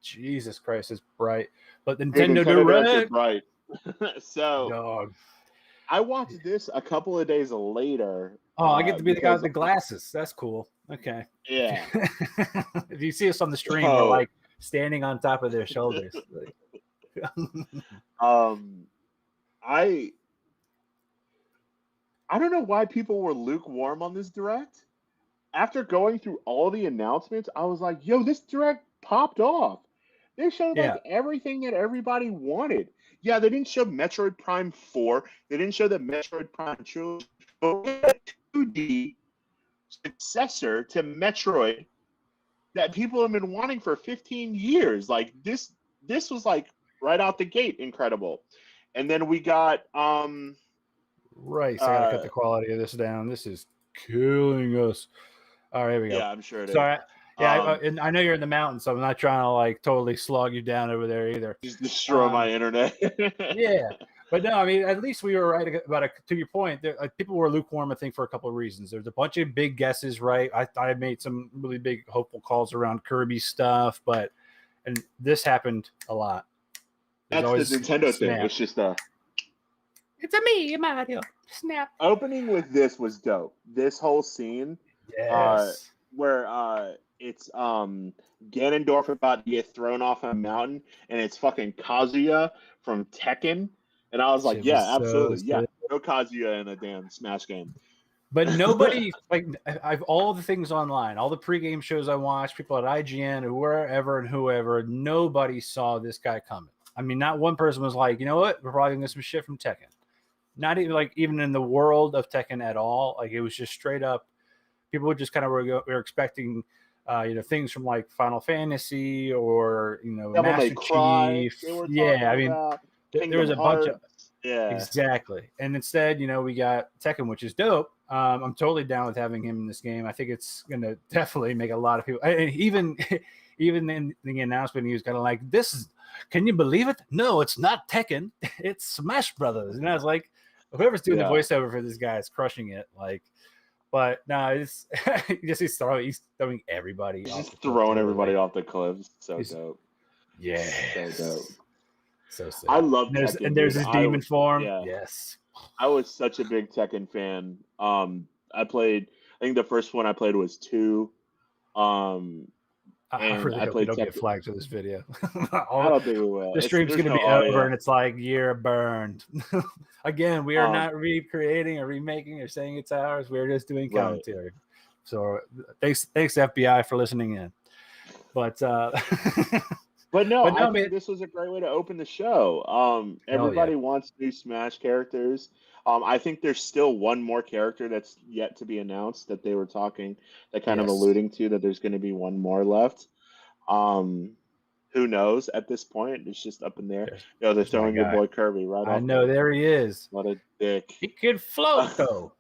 Jesus Christ, it's bright. But the Nintendo Direct, bright. So dog. I watched this a couple of days later. Oh, I get to be the guy with the glasses. That's cool. Okay. Yeah. If you see us on the stream, we're like standing on top of their shoulders. I don't know why people were lukewarm on this Direct. After going through all the announcements, I was like, yo, this Direct popped off. They showed like everything that everybody wanted. Yeah, they didn't show Metroid Prime 4. They didn't show the Metroid Prime Trilogy. But we had a 2D successor to Metroid that people have been wanting for 15 years. Like this was like right out the gate incredible. And then we got right, so I gotta cut the quality of this down. This is killing us. All right, here we go. Yeah, I'm sure it is. Sorry. Yeah, and I know you're in the mountains, so I'm not trying to like totally slog you down over there either. Just destroy my internet. Yeah, but no, I mean, at least we were right about it. To your point, people were lukewarm, I think, for a couple of reasons. There's a bunch of big guesses, right? I made some really big hopeful calls around Kirby stuff, and this happened a lot. That's the Nintendo thing. It's just it's a me, Mario. Snap. Opening with this was dope. This whole scene, where it's Ganondorf about to get thrown off a mountain, and it's fucking Kazuya from Tekken, and I was like, yeah, absolutely, yeah, no Kazuya in a damn Smash game. But nobody, like, I've all the things online, all the pregame shows I watched, people at IGN or wherever and whoever, nobody saw this guy coming. I mean, not one person was like, you know what, we're probably gonna get some shit from Tekken. Not even in the world of Tekken at all. Like, it was just straight up. People would just kind of were expecting, things from like Final Fantasy or Master Chief. Yeah, I mean, there was a bunch of exactly. And instead, we got Tekken, which is dope. I'm totally down with having him in this game. I think it's gonna definitely make a lot of people. And even in the announcement, he was kind of like, "This is, can you believe it? No, it's not Tekken. It's Smash Brothers." And I was like, whoever's doing the voiceover for this guy is crushing it. Like. But no, it's he's throwing everybody. He's just throwing everybody off the cliffs. So dope. Yeah. So dope. So sick. I love Tekken. And there's his demon form. Yeah. Yes. I was such a big Tekken fan. I think the first one I played was 2. I I really hope we don't get flagged for this video. I don't think we will. The stream's going to be over, and it's like, you're burned. Again, we are not recreating or remaking or saying it's ours. We're just doing commentary. Right. So thanks FBI for listening in. But no, I think this was a great way to open the show. Everybody wants new Smash characters. I think there's still one more character that's yet to be announced that they were talking, that kind of alluding to that there's going to be one more left. Who knows at this point? It's just up in there. They're throwing your boy Kirby right off. I know, there he is. What a dick. He could float though.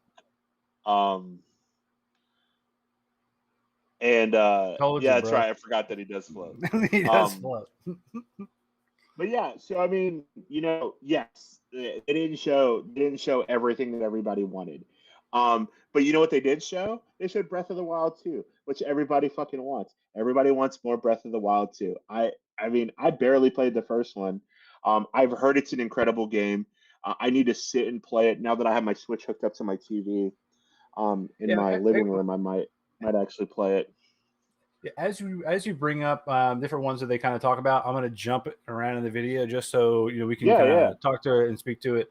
And that's right. I forgot that he does float. He does float. But yeah, so I mean, yes, they didn't show everything that everybody wanted. But you know what they did show? They showed Breath of the Wild 2, which everybody fucking wants. Everybody wants more Breath of the Wild 2. I mean, I barely played the first one. I've heard it's an incredible game. I need to sit and play it now that I have my Switch hooked up to my TV. In my living room, I might actually play it. Yeah, as you bring up different ones that they kind of talk about, I'm going to jump around in the video just so we can kind of talk to it and speak to it.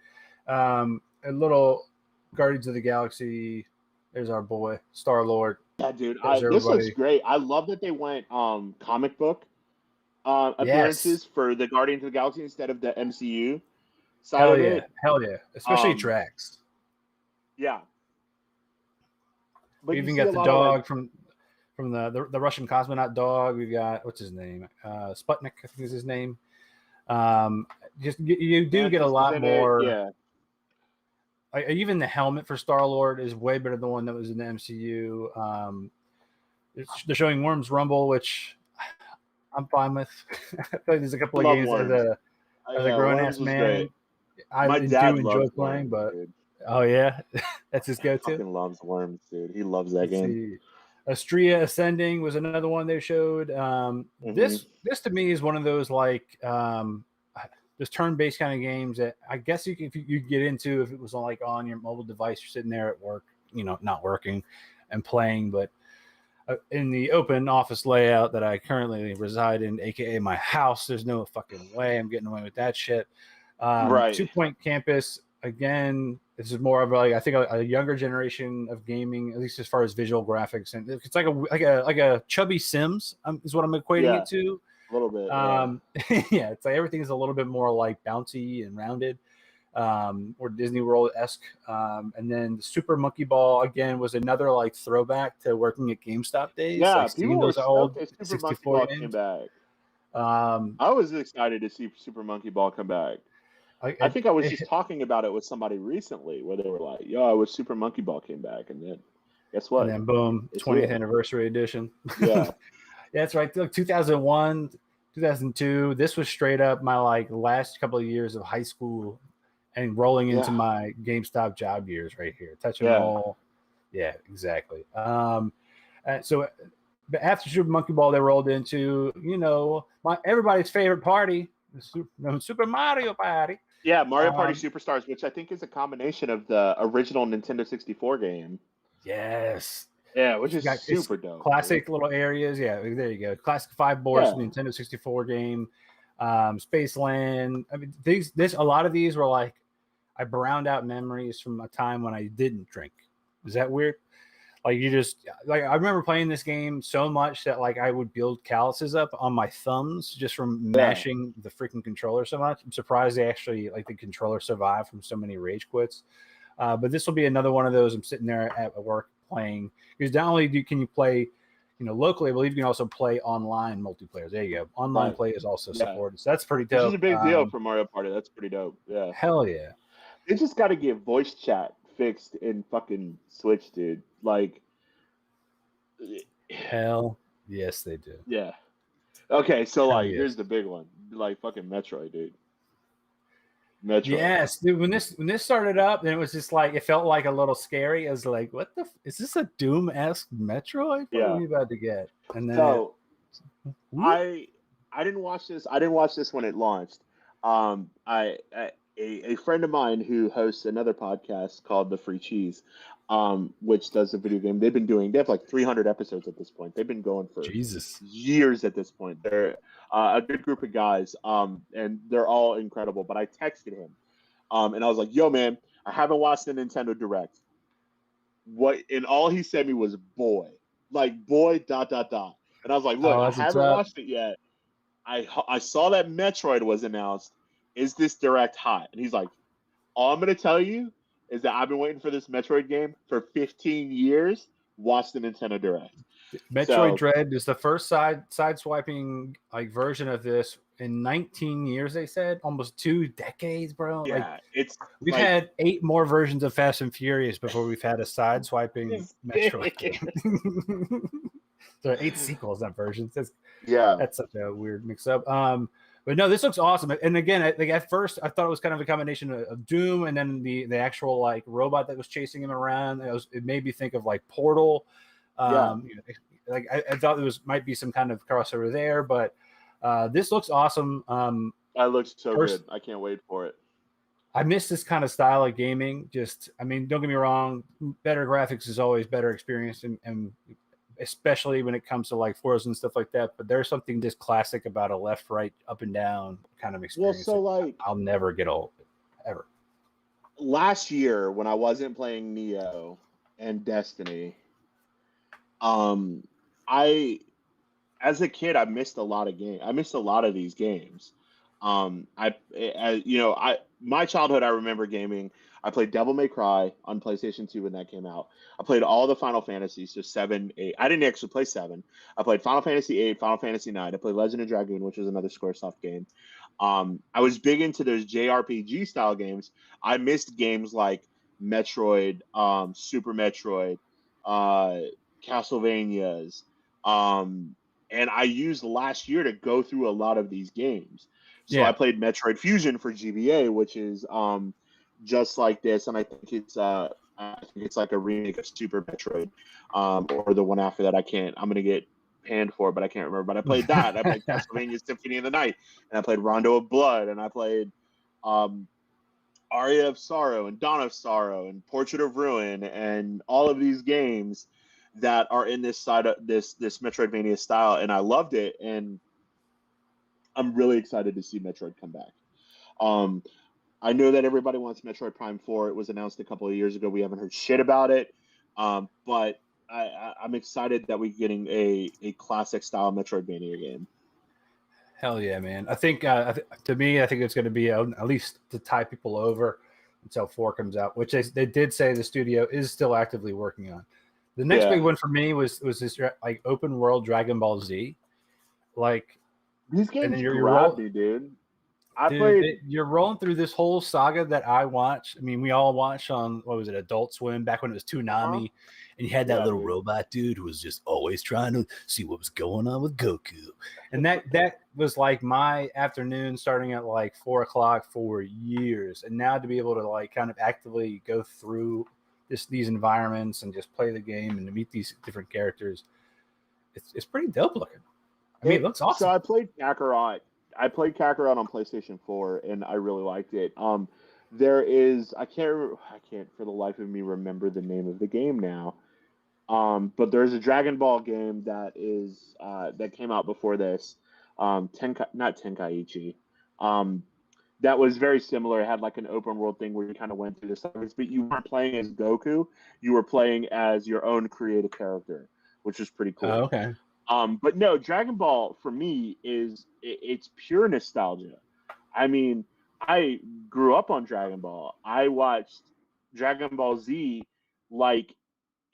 A little Guardians of the Galaxy. There's our boy Star-Lord. Yeah, dude, this looks great. I love that they went comic book appearances for the Guardians of the Galaxy instead of the MCU side of it. Hell yeah, especially Drax. Yeah. But we even got the dog from the Russian cosmonaut dog. We've got, what's his name? Sputnik, I think is his name. Just you do get a lot more. Yeah. Even the helmet for Star-Lord is way better than the one that was in the MCU. They're showing Worms Rumble, which I'm fine with. I feel like there's a couple of games as a grown-ass man. I do enjoy playing, but dude. Oh yeah, that's his go-to. He fucking loves Worms, dude. He loves that game. Astria Ascending was another one they showed. This to me is one of those like just turn-based kind of games that I guess you get into if it was like on your mobile device. You're sitting there at work, not working and playing, but in the open office layout that I currently reside in, aka my house, there's no fucking way I'm getting away with that shit. Right. 2 Point Campus. Again, this is more of I think a younger generation of gaming, at least as far as visual graphics, and it's like a chubby Sims is what I'm equating it to. A little bit. Yeah, it's like everything is a little bit more like bouncy and rounded, or Disney World-esque. And then the Super Monkey Ball again was another like throwback to working at GameStop days. Yeah, like people were old Super Monkey Ball games. Came back. I was excited to see Super Monkey Ball come back. I think I was just talking about it with somebody recently where they were like, yo, I wish Super Monkey Ball came back. And then guess what? And then boom, it's 20th anniversary edition. Yeah. Yeah, that's right. 2001, 2002. This was straight up my last couple of years of high school and rolling into my GameStop job years right here. Touch 'em all. Yeah, exactly. So after Super Monkey Ball, they rolled into, everybody's favorite party, the Super Mario Party. Yeah, Mario Party Superstars, which I think is a combination of the original Nintendo 64 game. Yes. Yeah, which is super dope. Classic little areas. Yeah, there you go. Classic 5 boards, Nintendo 64 game. Spaceland. I mean, a lot of these were like, I browned out memories from a time when I didn't drink. Is that weird? Like I remember playing this game so much that I would build calluses up on my thumbs just from mashing the freaking controller so much. I'm surprised they actually the controller survived from so many rage quits. But this will be another one of those. I'm sitting there at work playing, because not only can you play, locally, I believe you can also play online multiplayer. There you go. Online play is also supported. So that's pretty dope. Which is a big deal for Mario Party. That's pretty dope. Yeah. Hell yeah. They just got to get voice chat fixed in fucking Switch, dude. Hell yes, they do. Yeah. Okay, so here's the big one. Fucking Metroid, dude. Metroid. Yes, dude. When this started up, then it was just it felt like a little scary. I was like, "What the? Is this a Doom-esque Metroid? What are we about to get?" And then I didn't watch this. I didn't watch this when it launched. A friend of mine who hosts another podcast called The Free Cheese, which does a video game. They have like 300 episodes at this point. They've been going for Jesus. years at this point. They're a good group of guys, and they're all incredible. But I texted him, and I was like, "Yo, man, I haven't watched the Nintendo Direct." And all he sent me was "boy," like "boy," ... And I was like, "Look, I haven't watched it yet. I saw that Metroid was announced. Is this Direct hot?" And he's like, "All I'm going to tell you is that I've been waiting for this Metroid game for 15 years. Watch the Nintendo Direct." Metroid Dread is the first side-swiping like version of this in 19 years. They said almost 2 decades, bro. Yeah, we've had 8 more versions of Fast and Furious before we've had a side-swiping Metroid game. There are 8 sequels, not versions. That's such a weird mix-up. But no, this looks awesome. And again, at first I thought it was kind of a combination of Doom and then the actual like robot that was chasing him around. It made me think of like Portal. Like I thought there might be some kind of crossover there, but this looks awesome. That looks so good. I can't wait for it. I miss this kind of style of gaming. Don't get me wrong, better graphics is always better experience, and especially when it comes to like Forza and stuff like that. But there's something just classic about a left, right, up and down kind of experience. Well, so like I'll never get old, ever. Last year when I wasn't playing Neo and Destiny, as a kid, I missed a lot of games. I missed a lot of these games. My childhood, I remember gaming. I played Devil May Cry on PlayStation 2 when that came out. I played all the Final Fantasies, so 7, 8. I didn't actually play 7. I played Final Fantasy 8, Final Fantasy 9. I played Legend of Dragoon, which was another Squaresoft game. I was big into those JRPG style games. I missed games like Metroid, Super Metroid, Castlevanias, and I used last year to go through a lot of these games. So I played Metroid Fusion for GBA, which is just like this, and I think it's like a remake of Super Metroid, or the one after that. I'm gonna get panned for, but I can't remember. But I played that. I played Castlevania Symphony of the Night, and I played Rondo of Blood, and I played Aria of Sorrow and Dawn of Sorrow and Portrait of Ruin, and all of these games that are in this side of this Metroidvania style, and I loved it, and I'm really excited to see Metroid come back. I know that everybody wants Metroid Prime 4. It was announced a couple of years ago. We haven't heard shit about it, but I'm excited that we're getting a classic style Metroidvania game. Hell yeah, man! I think to me, I think it's going to be at least to tie people over until 4 comes out, which they did say the studio is still actively working on. The next big one for me was this like open world Dragon Ball Z, like these games grabbed me, dude. You're rolling through this whole saga that I watch. I mean, we all watched on what was it, Adult Swim, back when it was Toonami, and you had that little robot dude who was just always trying to see what was going on with Goku, and that was like my afternoon starting at like 4:00 for years, and now to be able to like kind of actively go through these environments and just play the game and to meet these different characters, it's pretty dope looking. I mean, it looks awesome. So I played Kakarot. On PlayStation 4, and I really liked it. There is I can't for the life of me remember the name of the game now. But there's a Dragon Ball game that is that came out before this. Not Tenkaichi. That was very similar. It had like an open world thing where you kind of went through the sagas, but you weren't playing as Goku. You were playing as your own creative character, which was pretty cool. Oh, okay. But no, Dragon Ball for me it's pure nostalgia. I mean, I grew up on Dragon Ball. I watched Dragon Ball Z like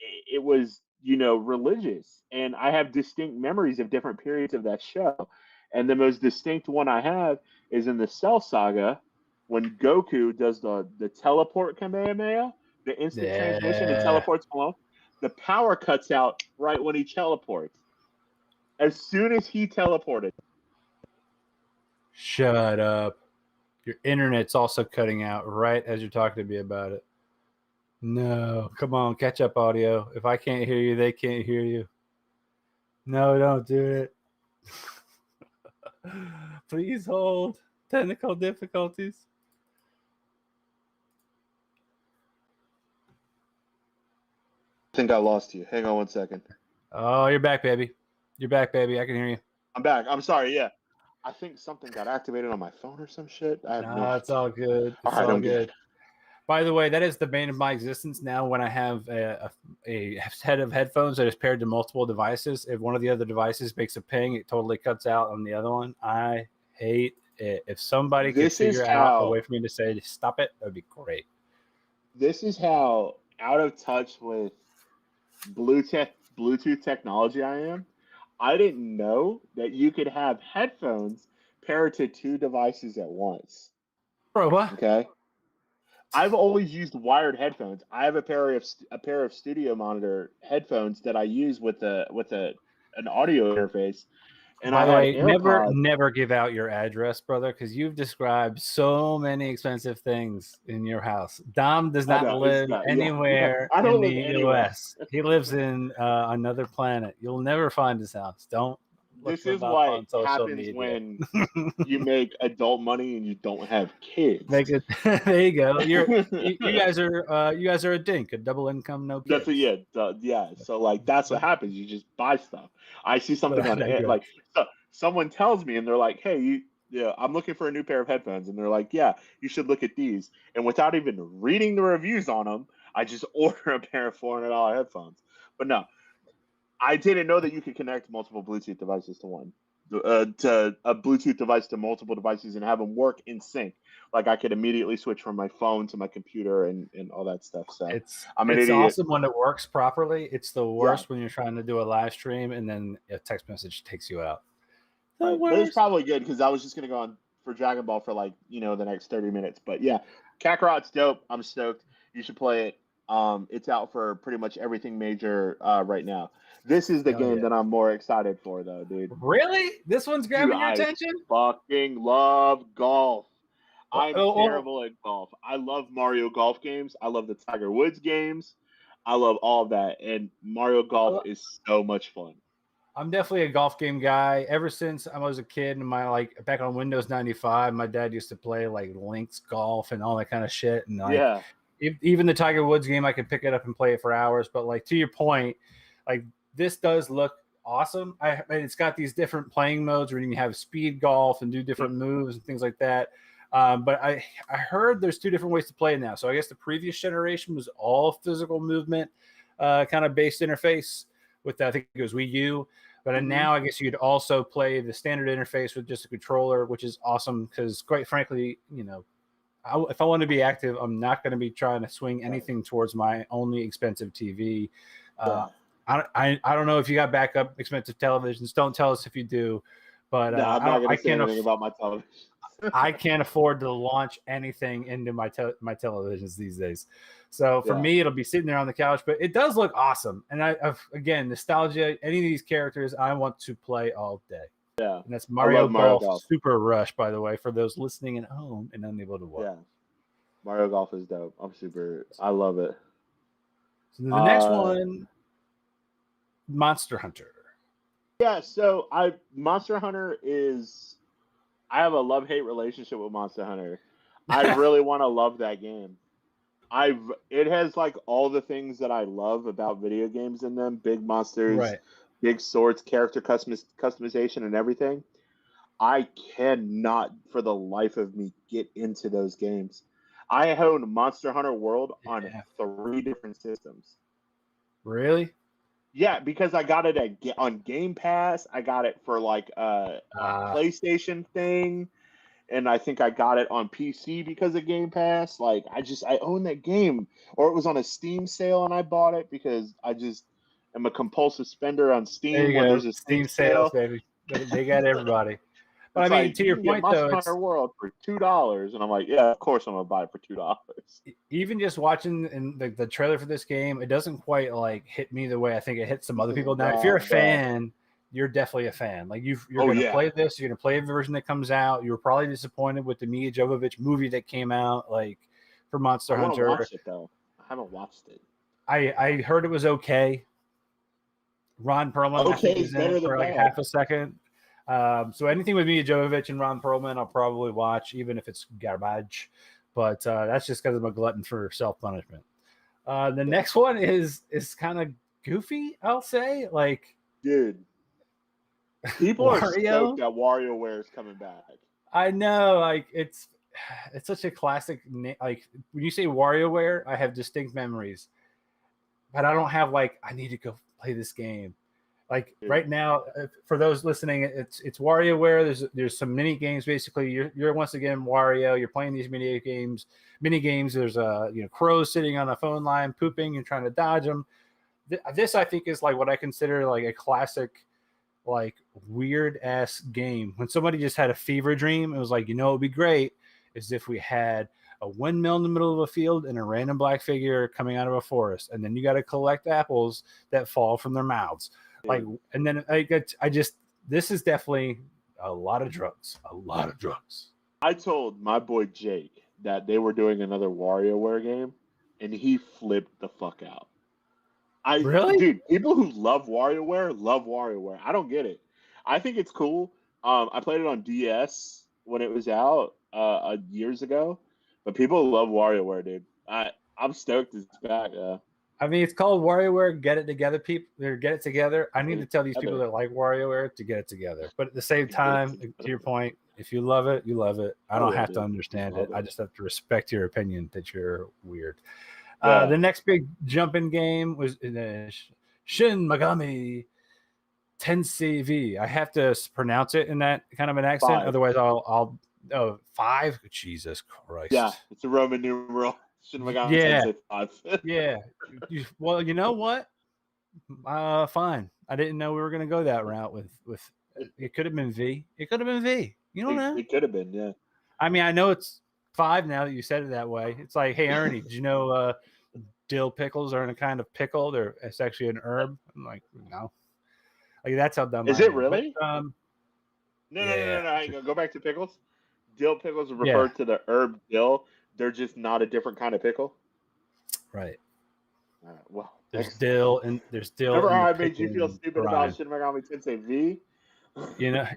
it was, religious. And I have distinct memories of different periods of that show. And the most distinct one I have is in the Cell Saga when Goku does the teleport Kamehameha, the instant transmission, and teleports alone. The power cuts out right when he teleports. As soon as he teleported. Shut up. Your internet's also cutting out right as you're talking to me about it. No, come on, catch up audio. If I can't hear you, they can't hear you. No, don't do it. Please hold. Technical difficulties. think I lost you. Hang on one second. Oh, you're back, baby. You're back, baby. I can hear you. I'm back. I'm sorry. Yeah. I think something got activated on my phone or some shit. I have no idea. It's all good. It's All right, all I'm good. By the way, that is the bane of my existence now when I have a set of headphones that is paired to multiple devices. If one of the other devices makes a ping, it totally cuts out on the other one. I hate it. If somebody could figure out a way for me to say, stop it, that would be great. This is how out of touch with Bluetooth technology I am. I didn't know that you could have headphones paired to two devices at once. Bro, what? Okay. I've always used wired headphones. I have a pair of studio monitor headphones that I use with an audio interface. And by the way, AirPods. never give out your address, brother, because you've described so many expensive things in your house. Dom does not live anywhere in the U.S. He lives in another planet. You'll never find his house. Don't. This is what happens when you make adult money and you don't have kids. There you go. You guys are a dink, a double income, no kids. Yeah. So like that's what happens. You just buy stuff. I see something on it, like someone tells me and they're like, "Hey, I'm looking for a new pair of headphones," and they're like, "Yeah, you should look at these." And without even reading the reviews on them, I just order a pair of $400 headphones. But no. I didn't know that you could connect multiple Bluetooth devices to a Bluetooth device to multiple devices and have them work in sync. Like I could immediately switch from my phone to my computer and all that stuff. So it's awesome when it works properly. It's the worst when you're trying to do a live stream and then a text message takes you out. Right. But it's probably good because I was just gonna go on for Dragon Ball for like the next 30 minutes. But yeah, Kakarot's dope. I'm stoked. You should play it. It's out for pretty much everything major right now. This is the game that I'm more excited for, though, dude. Really? This one's grabbing your attention? I fucking love golf. I'm terrible at golf. I love Mario Golf games. I love the Tiger Woods games. I love all of that. And Mario Golf is so much fun. I'm definitely a golf game guy. Ever since I was a kid and back on Windows 95, my dad used to play like Links Golf and all that kind of shit. And even the Tiger Woods game, I could pick it up and play it for hours. But like to your point, like this does look awesome. It's got these different playing modes where you can have speed golf and do different moves and things like that. But I heard there's two different ways to play now. So I guess the previous generation was all physical movement kind of based interface with I think it was Wii U. But now I guess you could also play the standard interface with just a controller, which is awesome because quite frankly, if I want to be active, I'm not going to be trying to swing anything towards my only expensive TV. I don't know if you got backup expensive televisions. Don't tell us if you do. But no, I'm not going to say anything about my television. I can't afford to launch anything into my televisions these days. So for me, it'll be sitting there on the couch. But it does look awesome. And again, nostalgia, any of these characters, I want to play all day. Yeah. And that's Mario Golf Super Rush, by the way, for those listening at home and unable to watch. Yeah. Mario Golf is dope. I love it. So the next one, Monster Hunter. Yeah, so Monster Hunter I have a love-hate relationship with Monster Hunter. I really want to love that game. It has like all the things that I love about video games in them, big monsters, big swords, character customization and everything. I cannot for the life of me get into those games. I own Monster Hunter World on 3 different systems. Really? Yeah, because I got it on Game Pass. I got it for like a PlayStation thing, and I think I got it on PC because of Game Pass. Like I own that game, or it was on a Steam sale and I bought it because I just am a compulsive spender on Steam. There you go. There's a Steam sales, baby. They got everybody. But I mean, to your point, though, Monster Hunter World for $2, and I'm like, yeah, of course I'm gonna buy it for $2. Even just watching the trailer for this game, it doesn't quite like hit me the way I think it hits some other people. Now, if you're a fan, you're definitely a fan. Like you're gonna play this, you're gonna play the version that comes out. You were probably disappointed with the Milla Jovovich movie that came out, like for Monster Hunter. I watch it though. I haven't watched it. I heard it was okay. Ron Perlman I think, is in it for like half a second. So anything with Milla Jovovich and Ron Perlman, I'll probably watch, even if it's garbage. But that's just because I'm a glutton for self-punishment. The next one is kind of goofy, I'll say. Like, dude, people Wario? are stoked that WarioWare is coming back. I know, like it's such a classic. Like when you say WarioWare, I have distinct memories, but I don't have like I need to go play this game. Like right now, for those listening, it's WarioWare. There's some mini games. Basically, you're once again Wario. You're playing these mini games. There's crows sitting on a phone line pooping and trying to dodge them. This I think is like what I consider like a classic, like weird ass game. When somebody just had a fever dream, it was like, it would be great is if we had a windmill in the middle of a field and a random black figure coming out of a forest, and then you got to collect apples that fall from their mouths. Like, and then this is definitely a lot of drugs. I told my boy Jake that they were doing another WarioWare game, and he flipped the fuck out. Really? Dude, people who love WarioWare. I don't get it. I think it's cool. I played it on DS when it was out years ago, but people love WarioWare, dude. I'm stoked it's back. I mean, it's called WarioWare. Get it together, people. Get it together. I need to tell these people that like WarioWare to get it together. But at the same time, to your point, if you love it, you love it. I don't have to understand it. I just have to respect your opinion that you're weird. The next big jumping game was Shin Megami Tensei V. I have to pronounce it in that kind of an accent. 5. Otherwise, I'll 5. Jesus Christ. Yeah, it's a Roman numeral. Shin Megami Tensei 5. Yeah. Well, you know what? Fine. I didn't know we were going to go that route with it could have been V. It could have been V. You don't know. It could have been, yeah. I mean, I know it's 5 now that you said it that way. It's like, hey, Ernie, did you know dill pickles are in a kind of pickle? It's actually an herb. I'm like, no. Like, that's how dumb Is I it am. really? But, No. Go back to pickles. Dill pickles refer to the herb dill. They're just not a different kind of pickle. Right. All right. Well, there's dill and there's dill. Remember how I made you feel stupid about Shin Megami Tensei V?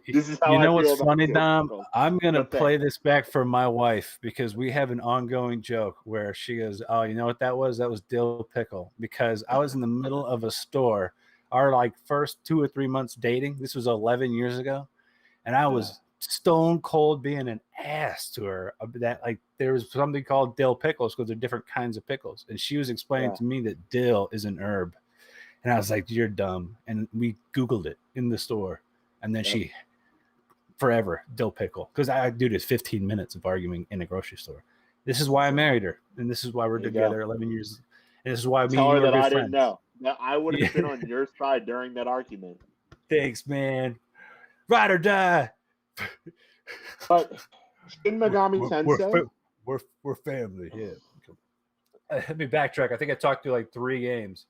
This is how what's funny, Dom? I'm gonna play this back for my wife because we have an ongoing joke where she goes, "Oh, you know what that was? That was dill pickle." Because I was in the middle of a store, our like first 2 or 3 months dating. This was 11 years ago, and I was stone cold being an ass to her that like there was something called dill pickles because they're different kinds of pickles, and she was explaining to me that dill is an herb, and I was like, "You're dumb," and we Googled it in the store. And then she forever dill pickle because I do this 15 minutes of arguing in a grocery store. This is why I married her, and this is why we're together 11 years. And this is why tell her that I didn't know. That I would have been on your side during that argument. Thanks, man. Ride or die. But Shin Megami Tensei, we're family. Yeah. Let me backtrack. I think I talked to like 3 games.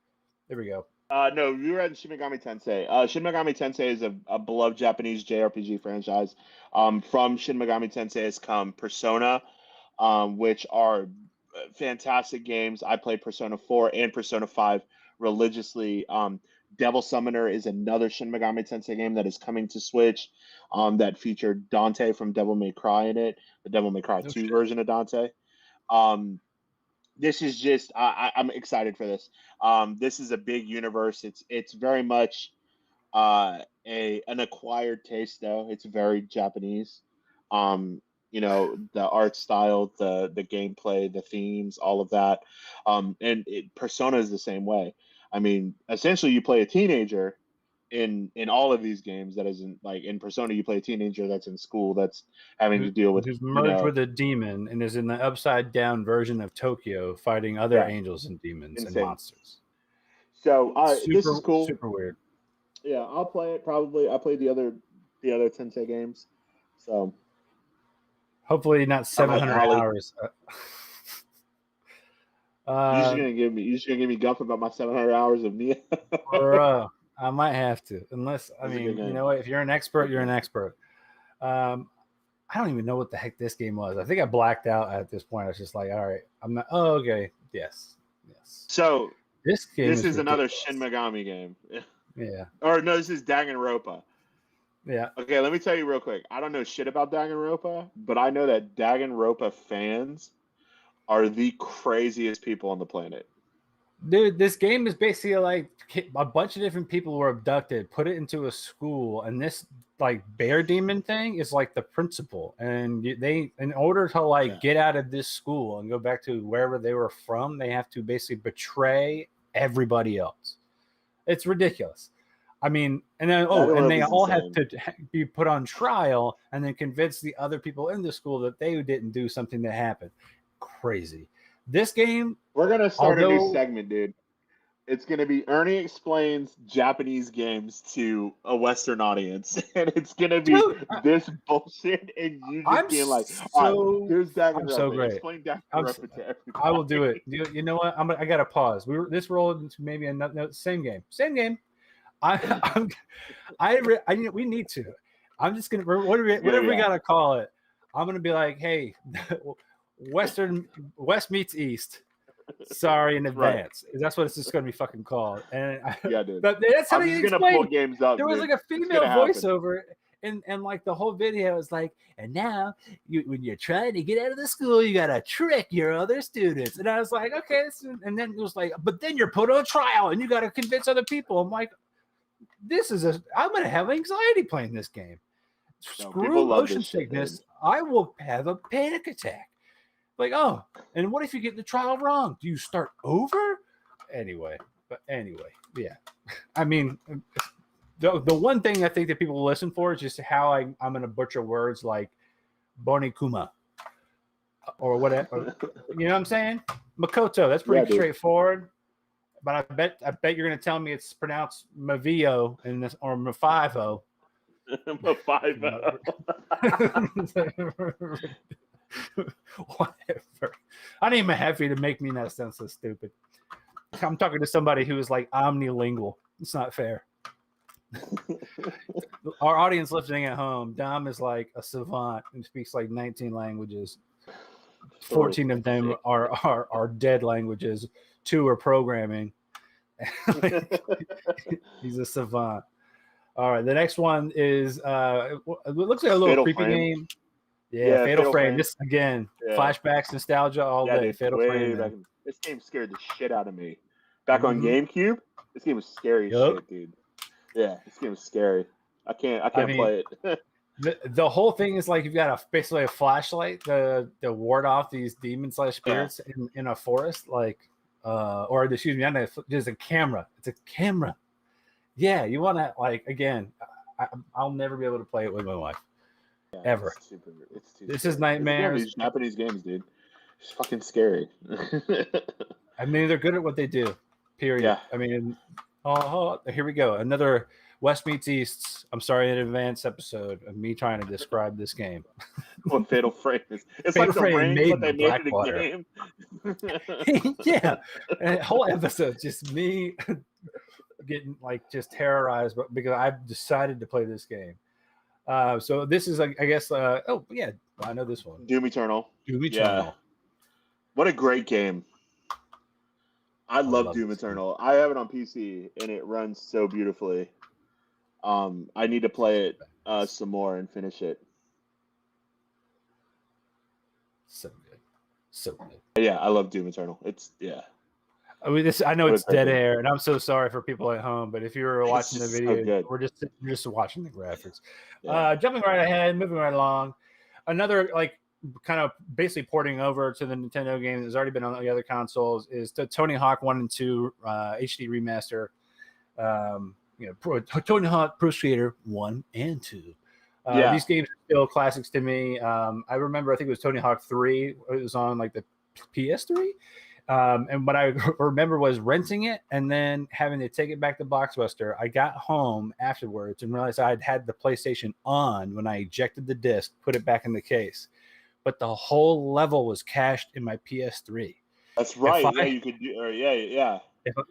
There we go. No, you were at Shin Megami Tensei. Shin Megami Tensei is a beloved Japanese JRPG franchise. From Shin Megami Tensei has come Persona, which are fantastic games. I played Persona 4 and Persona 5 religiously. Devil Summoner is another Shin Megami Tensei game that is coming to Switch that featured Dante from Devil May Cry in it, the Devil May Cry 2 version of Dante. This is just I'm excited for this. This is a big universe. It's very much an acquired taste though. It's very Japanese. The art style, the gameplay, the themes, all of that. And Persona is the same way. I mean, essentially you play a teenager in all of these games that isn't like in Persona you play a teenager that's in school that's having to deal with who's merged with a demon and is in the upside down version of Tokyo fighting other angels and demons and monsters. So this is cool. Super weird. Yeah, I'll play it probably. I played the other Tensei games. So hopefully not 700 hours. You're just gonna give me guff about my 700 hours of Nia. Bro, I might have to, unless you know what? If you're an expert, you're an expert. I don't even know what the heck this game was. I think I blacked out at this point. I was just like, all right, I'm not. Oh, okay, yes. So this is another Shin Megami game. Yeah. Or no, this is Danganronpa. Yeah. Okay, let me tell you real quick. I don't know shit about Danganronpa, but I know that Danganronpa fans are the craziest people on the planet. Dude, this game is basically like a bunch of different people were abducted, put it into a school, and this like bear demon thing is like the principal. And they, in order to like get out of this school and go back to wherever they were from, they have to basically betray everybody else. It's ridiculous. I mean, and then and they all have to be put on trial and then convince the other people in the school that they didn't do something that happened. Crazy. This game, we're gonna start a new segment, dude. It's gonna be Ernie explains Japanese games to a Western audience, and it's gonna be this bullshit, and you just being like, "All right, here's Danganronpa. So great. Explain Danganronpa to everybody." I will do it. You know what? I got to pause. This rolled into maybe another same game. We need to. I'm just gonna whatever we gotta call it. I'm gonna be like, hey, West meets East. Sorry in advance. Right. That's what it's just gonna be fucking called. And dude. But that's how you explain. Pull games up, there was like a female voiceover, and like the whole video is like, and now when you're trying to get out of the school, you gotta trick your other students. And I was like, okay, and then it was like, but then you're put on trial and you gotta convince other people. I'm like, I'm gonna have anxiety playing this game. Screw motion sickness. I will have a panic attack. Like, oh, and what if you get the trial wrong? Do you start over? Anyway, yeah. I mean, the one thing I think that people listen for is just how I'm going to butcher words like Bonikuma or whatever. You know what I'm saying? Makoto. That's pretty straightforward. But I bet you're going to tell me it's pronounced Mavio or Mafivo. Mafivo. Whatever. I didn't even have you to make me not sound so stupid. I'm talking to somebody who is like omnilingual. It's not fair. Our audience listening at home, Dom is like a savant and speaks like 19 languages. 14 of them are dead languages. 2 are programming. He's a savant. All right, the next one is it looks like a little creepy game. Yeah, Fatal Frame. This again, flashbacks, nostalgia all day. Dude, Fatal Frame. This game scared the shit out of me. Back on GameCube, this game was scary as shit, dude. Yeah, this game was scary. I can't play it. the whole thing is like you've got basically a flashlight to ward off these demon / spirits in a forest, like or excuse me, there's a camera. It's a camera. Yeah, you want to like again. I'll never be able to play it with my wife. Yeah, ever. This is nightmares. These Japanese games, dude. It's fucking scary. I mean, they're good at what they do. Period. Yeah. I mean, here we go. Another West meets East. I'm sorry in advance episode of me trying to describe this game. What Fatal Frame is. It's Fatal like the Frame rain, but they made it a game. Yeah. And the whole episode just me getting like just terrorized because I've decided to play this game. So this is, I guess, I know this one. Doom Eternal. Yeah. What a great game. I love Doom Eternal. I have it on PC, and it runs so beautifully. I need to play it some more and finish it. So good. Yeah, I love Doom Eternal. I mean, I know it's dead air, and I'm so sorry for people at home. But if you were watching the video, we're just watching the graphics. Yeah. Jumping right ahead, moving right along. Another like kind of basically porting over to the Nintendo game that's already been on the other consoles is the Tony Hawk 1 and 2 HD remaster. Tony Hawk Pro Skater 1 and 2. These games are still classics to me. I remember, I think it was Tony Hawk 3. It was on like the PS3. And what I remember was renting it and then having to take it back to Blockbuster. I got home afterwards and realized I had the PlayStation on when I ejected the disc, put it back in the case. But the whole level was cached in my PS3. That's right. You could do. Yeah.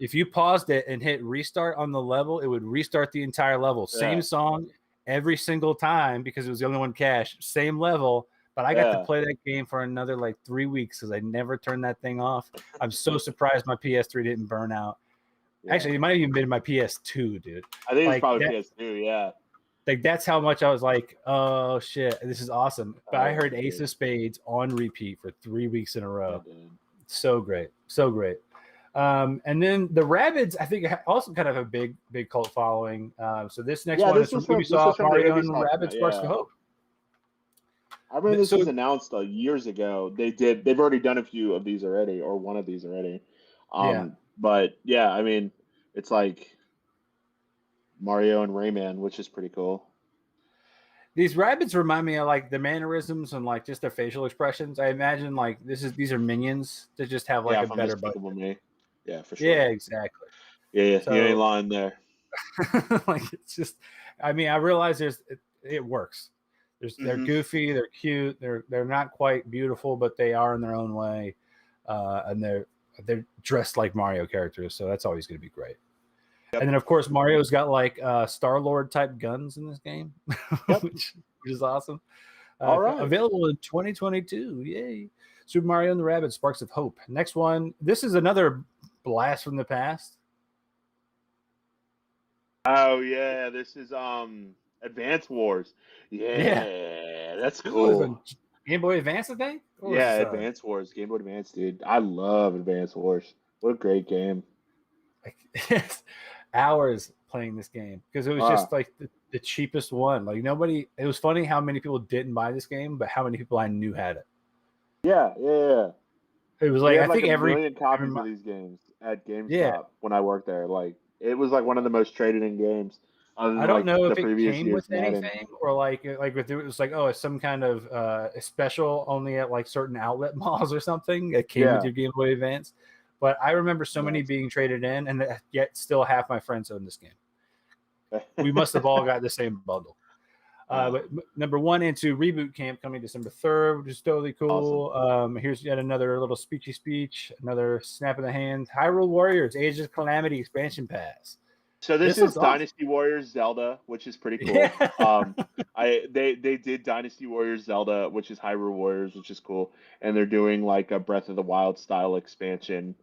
If you paused it and hit restart on the level, it would restart the entire level. Same song every single time because it was the only one cached. Same level. But I got to play that game for another like 3 weeks because I never turned that thing off. I'm so surprised my PS3 didn't burn out. Yeah. Actually, it might have even been my PS2, dude. I think it's probably PS2, yeah. Like that's how much I was like, oh shit, this is awesome. But I heard Ace of Spades on repeat for 3 weeks in a row. So great. And then the Rabbids, I think, also kind of a big cult following. So this next one is from Ubisoft, Mario and Rabbids Sparks of Hope. I remember this was announced years ago. They've already done a few of these already, or one of these already. But yeah, I mean, it's like Mario and Rayman, which is pretty cool. These Rabbids remind me of like the mannerisms and like just their facial expressions. I imagine like these are minions that just have like a better budget. Yeah, for sure. Yeah, exactly. Yeah, so, you ain't lying there. Like it's just, I mean, I realize it works. They're goofy, they're cute, they're not quite beautiful, but they are in their own way, and they're dressed like Mario characters, so that's always going to be great. Yep. And then of course Mario's got like Star-Lord type guns in this game, which is awesome. All right, available in 2022. Yay! Super Mario and the Rabbids Sparks of Hope. Next one. This is another blast from the past. Oh yeah, this is Advance Wars. Yeah, that's cool. Game Boy Advance, I think? Yeah, Advance Wars. Game Boy Advance, dude. I love Advance Wars. What a great game. Hours playing this game because it was just like the cheapest one. Like nobody, it was funny how many people didn't buy this game, but how many people I knew had it. Yeah. It was like, I think every million copies of these games at GameStop when I worked there. Like it was like one of the most traded in games. I don't know if it came with anything or like with it was like, oh, it's some kind of a special only at like certain outlet malls or something. It came with your Game Boy Advance. But I remember so many being traded in, and yet still half my friends own this game. We must have all got the same bundle. But number 1 and 2 Reboot Camp coming December 3rd, which is totally cool. Awesome. Here's yet another little speechy speech, another snap of the hand. Hyrule Warriors Age of Calamity expansion pass. So this is Dynasty Warriors Zelda, which is pretty cool. Yeah. They did Dynasty Warriors Zelda, which is Hyrule Warriors, which is cool, and they're doing like a Breath of the Wild style expansion,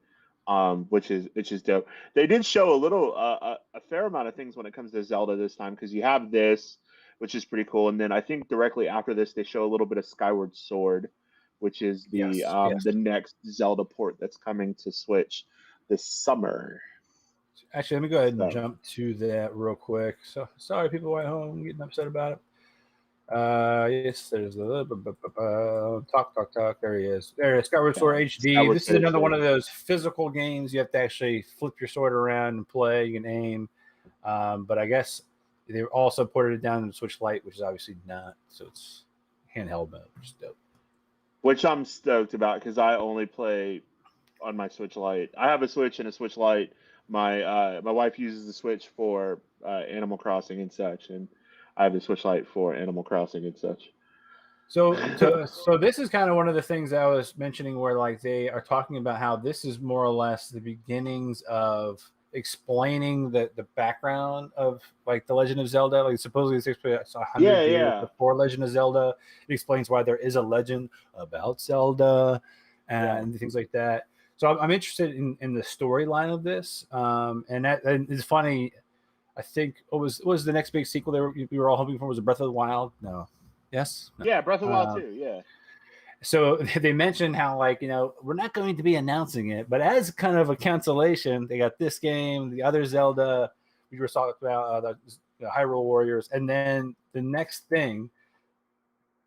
which is dope. They did show a fair amount of things when it comes to Zelda this time because you have this, which is pretty cool, and then I think directly after this they show a little bit of Skyward Sword, which is the next Zelda port that's coming to Switch this summer. Actually, let me go ahead and jump to that real quick. So sorry, people at home getting upset about it. Yes, there's a talk. There he is. There it is. Skyward Sword HD. This is another one of those physical games you have to actually flip your sword around and play. You can aim, but I guess they also ported it down to Switch Lite, which is obviously not. So it's handheld mode, which is dope. Which I'm stoked about because I only play on my Switch Lite. I have a Switch and a Switch Lite. My wife uses the Switch for Animal Crossing and such, and I have the Switch Lite for Animal Crossing and such. So this is kind of one of the things I was mentioning where like they are talking about how this is more or less the beginnings of explaining the background of like the Legend of Zelda. Like supposedly it's 100 years before Legend of Zelda. It explains why there is a legend about Zelda and things like that. So I'm interested in the storyline of this, and it's funny. I think what was the next big sequel we were all hoping for was Breath of the Wild? No, yes, no. Yeah, Breath of the Wild 2. Yeah. So they mentioned how like we're not going to be announcing it, but as kind of a cancellation, they got this game, the other Zelda we were talking about, the Hyrule Warriors, and then the next thing,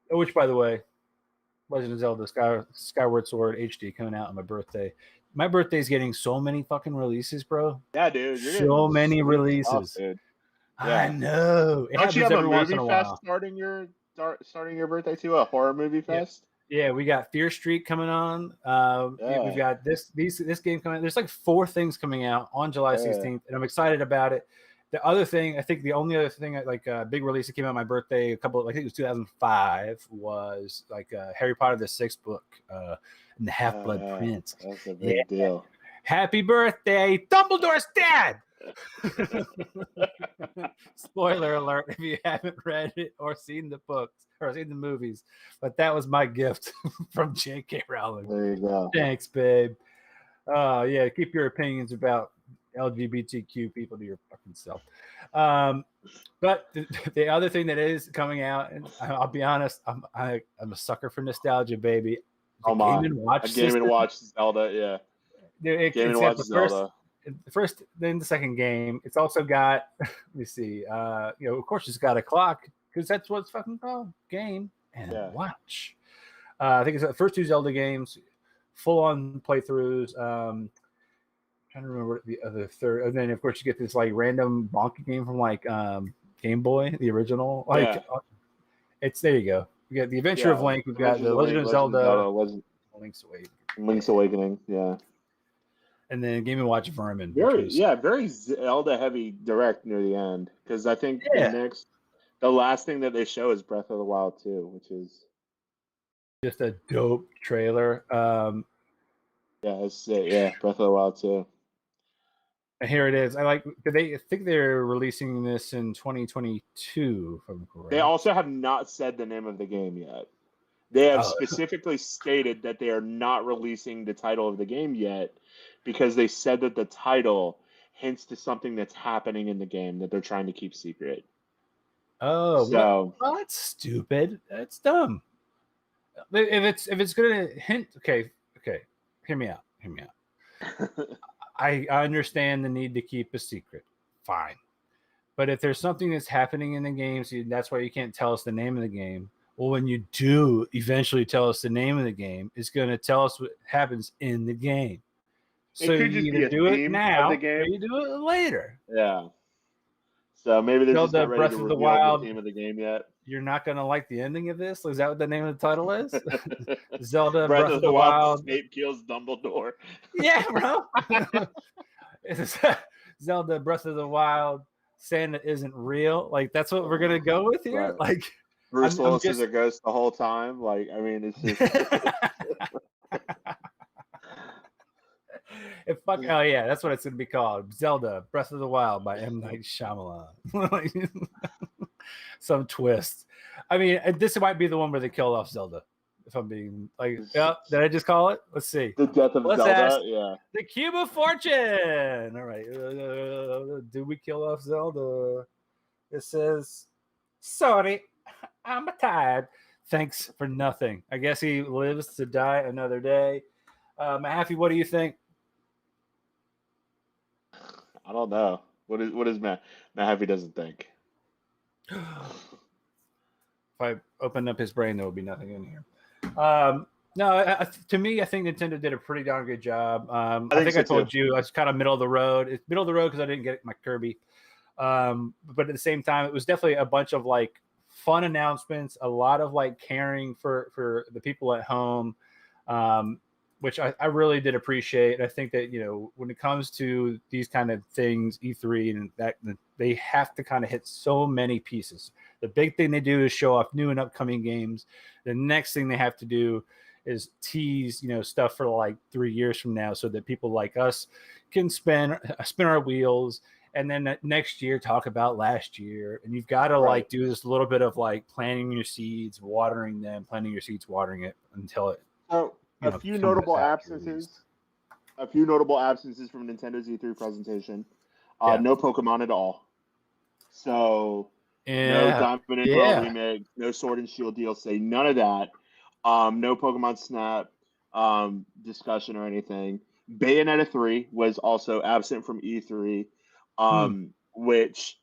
which by the way. Legend of Zelda Skyward Sword HD coming out on my birthday. My birthday's getting so many fucking releases, bro. Yeah, dude. So many releases. Off, dude. Yeah. I know. Don't you have a movie fest starting your birthday too? A horror movie fest? Yeah, we got Fear Street coming on. We've got this game coming. There's like 4 things coming out on July 16th, and I'm excited about it. The other thing, I think the only other thing, like a big release that came out on my birthday, I think it was 2005, was like Harry Potter the 6th book, and the Half-Blood Prince. That's a big deal. Happy birthday, Dumbledore's dad! Spoiler alert if you haven't read it or seen the books or seen the movies, but that was my gift from J.K. Rowling. There you go. Thanks, babe. Keep your opinions about LGBTQ people to your fucking self. But the other thing that is coming out, and I'll be honest, I'm a sucker for nostalgia, baby. Game and Watch Zelda, yeah. Game it's & got Watch the Zelda. first, then the second game. It's also got, let me see, of course it's got a clock because that's what it's fucking called, Game and Watch. I think it's the first two Zelda games, full on playthroughs. Trying to remember what the other third, and then of course you get this like random bonky game from like Game Boy, the original. Like it's there you go. We got the Adventure of Link. We've got the Legend of Zelda. Link's Awakening. Yeah. And then Game & Watch Vermin. Very Zelda heavy direct near the end, because I think the last thing that they show is Breath of the Wild 2, which is just a dope trailer. Breath of the Wild 2. And here it is. I think they're releasing this in 2022, if I'm correct. They also have not said the name of the game yet. They have specifically stated that they are not releasing the title of the game yet, because they said that the title hints to something that's happening in the game that they're trying to keep secret. Oh, so well, that's stupid. That's dumb. If it's gonna hint, okay, hear me out. I understand the need to keep a secret. Fine. But if there's something that's happening in the game, so that's why you can't tell us the name of the game. Well, when you do eventually tell us the name of the game, it's going to tell us what happens in the game. So you either do it now or you do it later. Yeah. So maybe they're just not ready to reveal the theme of the game yet. You're not going to like the ending of this? Is that what the name of the title is? Zelda Breath of the Wild. Snape kills Dumbledore. Yeah, bro. It's Zelda Breath of the Wild. Santa isn't real. Like, that's what we're going to go with here? Right. Like, Bruce Willis is a ghost the whole time. Like, I mean, it's just... Oh yeah, that's what it's gonna be called. Zelda Breath of the Wild by M. Night Shyamalan. Some twist. I mean, this might be the one where they kill off Zelda. If I'm being like, did I just call it? Let's see. The death of Zelda. The Cube of Fortune. All right. Do we kill off Zelda? It says, sorry, I'm tired. Thanks for nothing. I guess he lives to die another day. Mahaffey, what do you think? I don't know. What is Mahaffey doesn't think? If I opened up his brain, there would be nothing in here. No, to me, I think Nintendo did a pretty darn good job. I think I told you I was kind of middle of the road. It's middle of the road because I didn't get my Kirby. But at the same time, it was definitely a bunch of like fun announcements, a lot of like caring for the people at home, which I really did appreciate. I think that, when it comes to these kind of things, E3 and that, they have to kind of hit so many pieces. The big thing they do is show off new and upcoming games. The next thing they have to do is tease, stuff for like 3 years from now, so that people like us can spin our wheels. And then next year, talk about last year. And you've got to like do this little bit of like planting your seeds, watering them, planting your seeds, watering it until it. So a few notable absences from Nintendo's E3 presentation. No Pokemon at all. So no Diamond and Pearl remake, no Sword and Shield DLC, none of that. No Pokemon Snap discussion or anything. Bayonetta 3 was also absent from E3. Which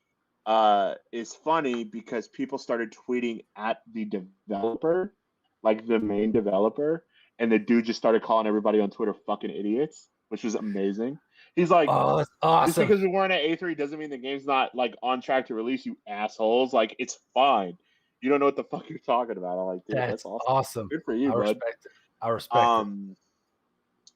is funny because people started tweeting at the developer, like the main developer, and the dude just started calling everybody on Twitter fucking idiots, which was amazing. He's like, "Oh, that's awesome! Just because we weren't at A3 doesn't mean the game's not like on track to release, you assholes. Like, it's fine. You don't know what the fuck you're talking about." I'm like, dude, that's awesome. Good for you, bud. I respect it.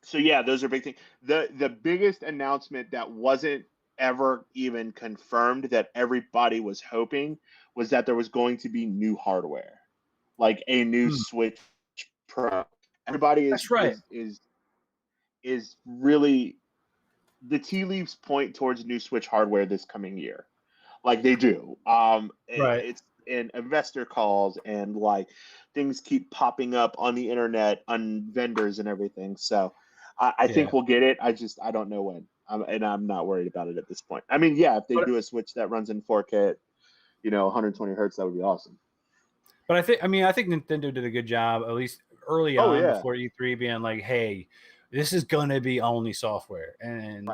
So yeah, those are big things. The biggest announcement that wasn't ever even confirmed that everybody was hoping was that there was going to be new hardware, like a new Switch Pro. Everybody is really, the tea leaves point towards new Switch hardware this coming year, like they do. It's in investor calls and like things keep popping up on the internet on vendors and everything. So I think we'll get it. I don't know when. And I'm not worried about it at this point. I mean, if they do a Switch that runs in 4K, 120 hertz, that would be awesome. But I think Nintendo did a good job, at least early on, before E3, being like, hey, this is gonna be only software, and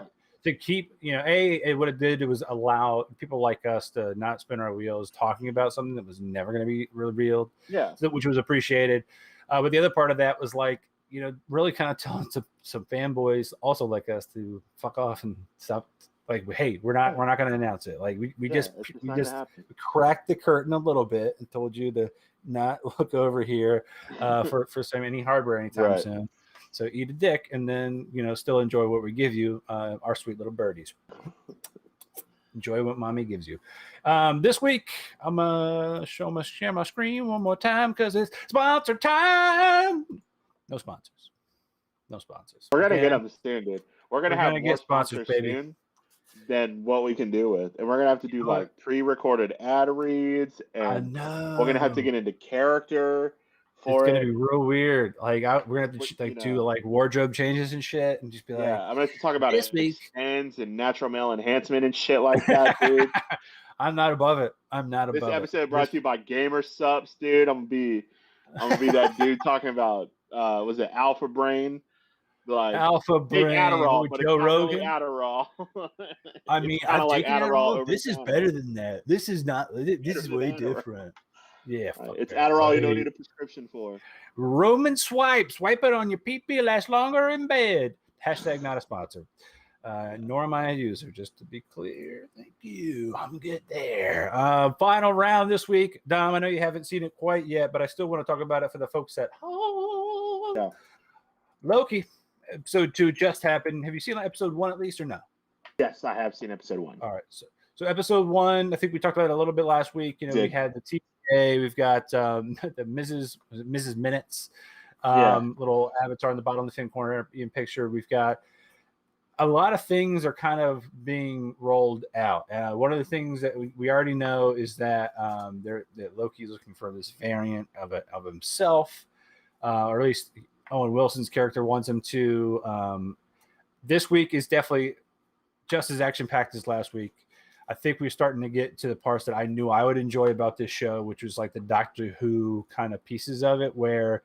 to keep, what it did, it was allow people like us to not spin our wheels talking about something that was never going to be revealed, which was appreciated. But the other part of that was like, really kind of telling some fanboys also like us to fuck off and stop. Like, hey, we're not going to announce it. Like we just cracked the curtain a little bit and told you to not look over here for any hardware anytime soon. So eat a dick, and then still enjoy what we give you, our sweet little birdies. Enjoy what mommy gives you. This week I'm gonna share my screen one more time because it's sponsor time. No sponsors. We're gonna get them soon, dude. We're gonna have more sponsors soon than what we can do with, and we're gonna have to do like pre-recorded ad reads, and we're gonna have to get into character. It's gonna be real weird. Like we're gonna have to do like wardrobe changes and shit, and just be like, I'm gonna have to talk about extends and natural male enhancement and shit like that, dude. I'm not above it. This episode brought to you by Gamer Sups, dude. I'm gonna be that dude talking about was it Alpha Brain? Like Alpha Brain Adderall, with but Joe it's Rogan. Really Adderall. I mean, I've like taken Adderall. This is better than that. This is not. This is way different. Yeah, it's Adderall you don't need a prescription for. Roman swipe it on your pee-pee, lasts longer in bed. # not a sponsor. Nor am I a user, just to be clear. Thank you. I'm good there. Final round this week. Dom, I know you haven't seen it quite yet, but I still want to talk about it for the folks at home. Yeah. Loki, episode 2 just happened. Have you seen episode 1 at least or no? Yes, I have seen episode 1. All right. So episode 1, I think we talked about it a little bit last week. We had the TVA, we've got the Mrs. Minutes, little avatar in the bottom left-hand corner in picture. We've got a lot of things are kind of being rolled out. One of the things that we already know is that that Loki is looking for this variant of himself, or at least Owen Wilson's character wants him to. This week is definitely just as action-packed as last week. I think we're starting to get to the parts that I knew I would enjoy about this show, which was like the Doctor Who kind of pieces of it, where,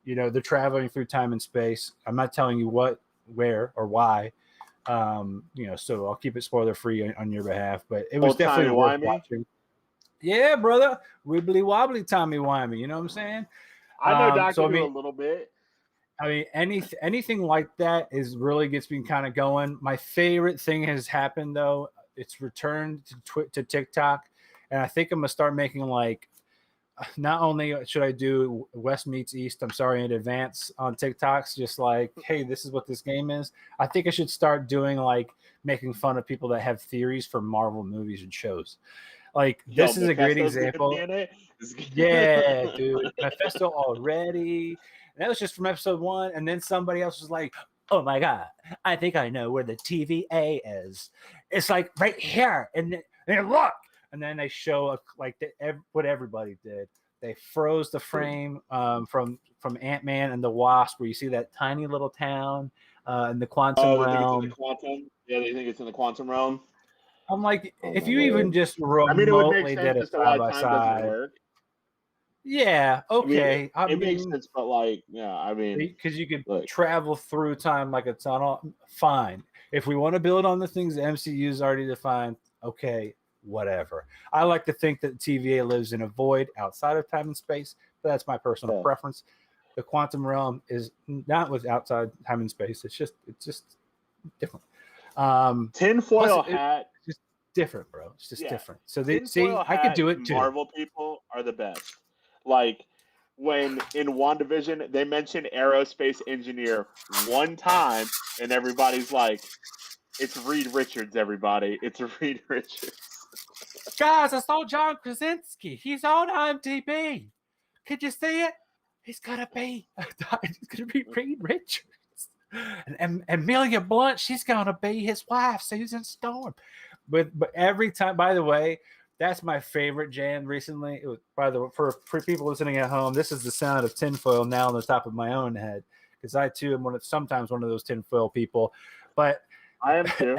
they're traveling through time and space. I'm not telling you what, where, or why. So I'll keep it spoiler-free on your behalf. But it was definitely worth watching. Yeah, brother. Wibbly wobbly timey-wimey. You know what I'm saying? I know Doctor Who a little bit. I mean, anything like that really gets me kind of going. My favorite thing has happened, though. It's returned to TikTok, and I think I'm gonna start making like, not only should I do West meets East, I'm sorry in advance on TikToks, just like, hey, this is what this game is. I think I should start doing like making fun of people that have theories for Marvel movies and shows. Like this is a great example. Yeah, dude, Mephisto already. And that was just from episode 1, and then somebody else was like, oh my God, I think I know where the TVA is. It's like right here. And look. And then they show what everybody did. They froze the frame from Ant-Man and the Wasp, where you see that tiny little town in the quantum realm. Think it's in the quantum? Yeah, they think it's in the quantum realm. I'm like, if you even just remotely did it side by side. Yeah, okay. It makes sense, but because you could travel through time like a tunnel, fine. If we want to build on the things the MCU's already defined, okay, whatever. I like to think that TVA lives in a void outside of time and space, but that's my personal preference. The quantum realm is not with outside time and space. It's just different. Tinfoil hat. It's just different, bro. It's just different. So I could do it too. Marvel people are the best. Like when in WandaVision they mention aerospace engineer one time, and everybody's like, "It's Reed Richards, everybody! It's Reed Richards." Guys, I saw John Krasinski. He's on IMDb. Could you see it? He's gonna be Reed Richards, and Amelia Blunt. She's gonna be his wife, Susan Storm. But every time, by the way. That's my favorite jam recently. It was for people listening at home. This is the sound of tinfoil now on the top of my own head, because I too am sometimes one of those tinfoil people. But I am too.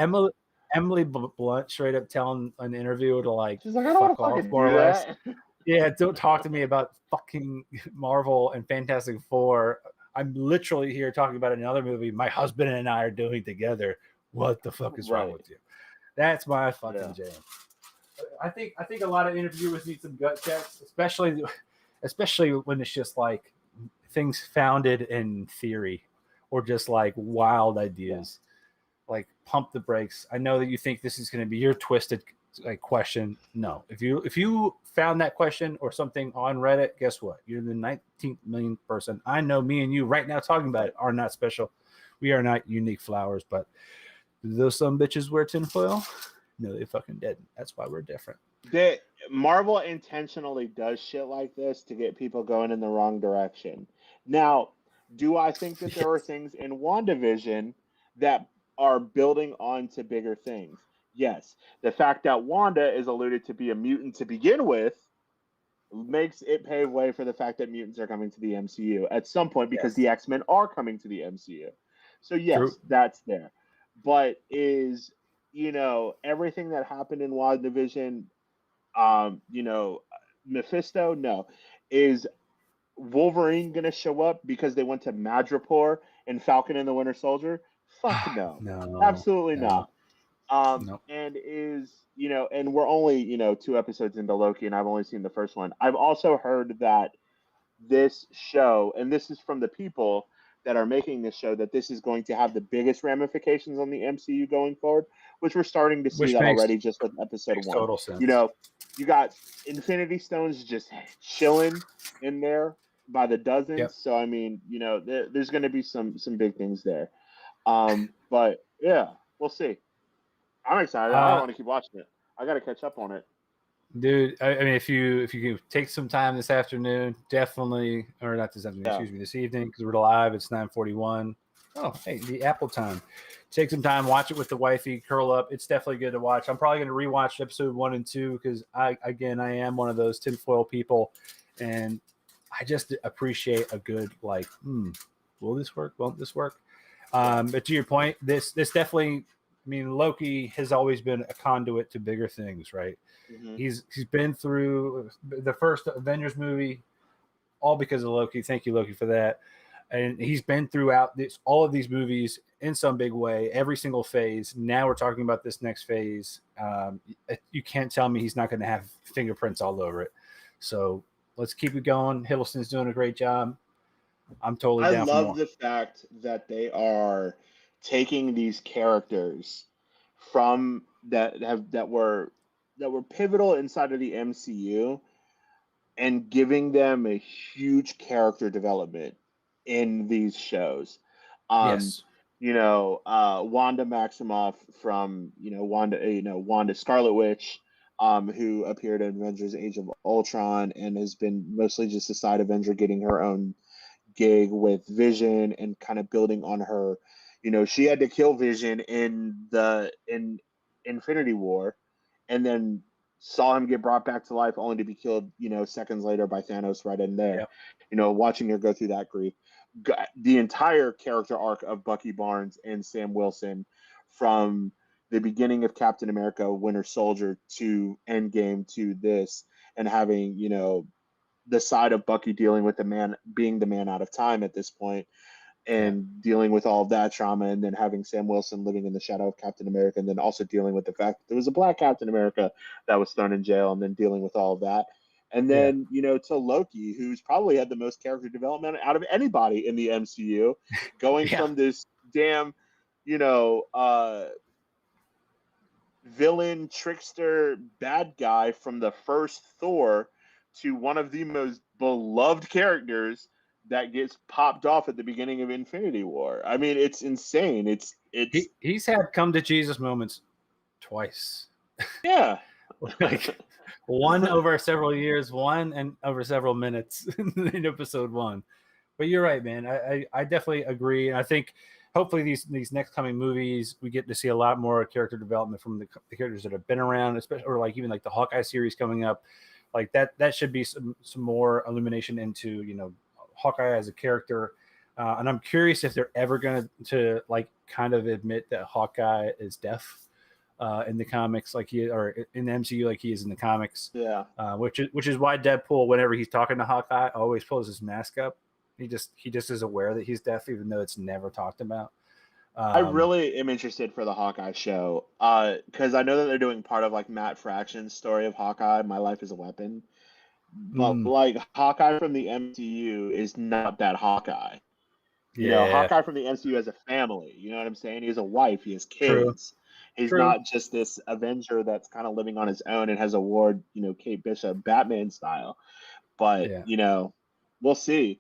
Emily Blunt straight up telling an interviewer to like, she's like, I don't want to more or less. Yeah, don't talk to me about fucking Marvel and Fantastic Four. I'm literally here talking about another movie my husband and I are doing together. What the fuck is wrong with you? That's my fucking jam. I think a lot of interviewers need some gut checks, especially when it's just like things founded in theory or just like wild ideas. Like pump the brakes. I know that you think this is going to be your twisted like question. No, if you found that question or something on Reddit, guess what? You're the 19th millionth person. I know me and you right now talking about it are not special. We are not unique flowers, but those some bitches wear tinfoil. No, they fucking didn't. That's why we're different. Marvel intentionally does shit like this to get people going in the wrong direction. Now, do I think that there are things in WandaVision that are building on to bigger things? Yes. The fact that Wanda is alluded to be a mutant to begin with makes it pave way for the fact that mutants are coming to the MCU at some point because the X-Men are coming to the MCU. So yes, that's there. But is, everything that happened in WandaVision, Mephisto? No. Is Wolverine going to show up because they went to Madripoor in Falcon and the Winter Soldier? Fuck no. No. Absolutely not. Nope. And and we're only, 2 episodes into Loki, and I've only seen the first one. I've also heard that this show, and this is from the people that are making this show, that this is going to have the biggest ramifications on the MCU going forward, which we're starting to see that already just with episode 1. Total sense. You got Infinity Stones just chilling in there by the dozens. Yep. So I mean, there's going to be some big things there. But yeah, we'll see. I'm excited. I want to keep watching it. I got to catch up on it. Dude, I mean, if you can take some time this afternoon, definitely, or not this afternoon, excuse me, this evening, because we're live. It's 9:41. Oh, hey, the Apple time. Take some time, watch it with the wifey, curl up. It's definitely good to watch. I'm probably going to rewatch episode 1 and 2 because I am one of those tinfoil people, and I just appreciate a good will this work? Won't this work? But to your point, this definitely. I mean, Loki has always been a conduit to bigger things, right? Mm-hmm. He's been through the first Avengers movie, all because of Loki. Thank you, Loki, for that. And he's been throughout all of these movies in some big way, every single phase. Now we're talking about this next phase. You can't tell me he's not going to have fingerprints all over it. So let's keep it going. Hiddleston's doing a great job. I'm totally down for more. I love the fact that they are taking these characters from that were pivotal inside of the MCU and giving them a huge character development in these shows. Yes. Wanda Maximoff from Wanda Scarlet Witch, who appeared in Avengers Age of Ultron and has been mostly just a side Avenger, getting her own gig with Vision and kind of building on her. She had to kill Vision in Infinity War, and then saw him get brought back to life only to be killed, seconds later by Thanos right in there. Yep. Watching her go through that grief. The entire character arc of Bucky Barnes and Sam Wilson from the beginning of Captain America Winter Soldier to Endgame to this, and having, the side of Bucky dealing with being the man out of time at this point, and dealing with all of that trauma, and then having Sam Wilson living in the shadow of Captain America, and then also dealing with the fact that there was a black Captain America that was thrown in jail, and then dealing with all of that. And then, to Loki, who's probably had the most character development out of anybody in the MCU, going from this damn, villain, trickster, bad guy from the first Thor to one of the most beloved characters that gets popped off at the beginning of Infinity War. I mean, it's insane. He's had come to Jesus moments twice. Yeah. One over several years, one and over several minutes in episode 1. But you're right, man. I definitely agree. And I think hopefully these next coming movies, we get to see a lot more character development from the characters that have been around, especially, or even the Hawkeye series coming up. Like that should be some more illumination into, Hawkeye as a character, and I'm curious if they're ever going to kind of admit that Hawkeye is deaf in the comics, or in the MCU, like he is in the comics. Yeah. Which is why Deadpool, whenever he's talking to Hawkeye, always pulls his mask up. He just is aware that he's deaf, even though it's never talked about. I really am interested for the Hawkeye show because I know that they're doing part of like Matt Fraction's story of Hawkeye, My Life as a Weapon. But like Hawkeye from the MCU is not that Hawkeye. You know, Hawkeye from the MCU has a family. You know what I'm saying? He has a wife. He has kids. He's not just this Avenger that's kind of living on his own and has a ward, you know, Kate Bishop, Batman style. But, you know, we'll see.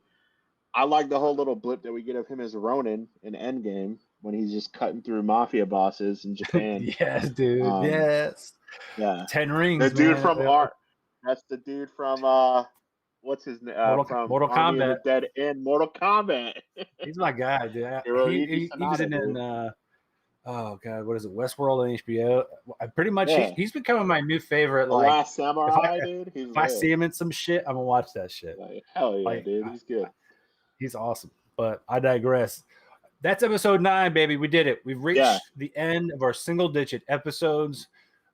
I like the whole little blip that we get of him as Ronin in Endgame when he's just cutting through mafia bosses in Japan. Yes, dude. Yes. Yeah. 10 Rings. The dude from Art. That's the dude from what's his name? From Mortal Army Kombat. of the Dead in Mortal Kombat. He's my guy, dude. He was in oh god, what is it? Westworld on HBO. I pretty much he's becoming my new favorite. The Last Samurai, dude. If I see him in some shit, I'm gonna watch that shit. Like, hell yeah, dude. He's good. He's awesome. But I digress. That's episode 9, baby. We did it. We've reached the end of our single-digit episodes.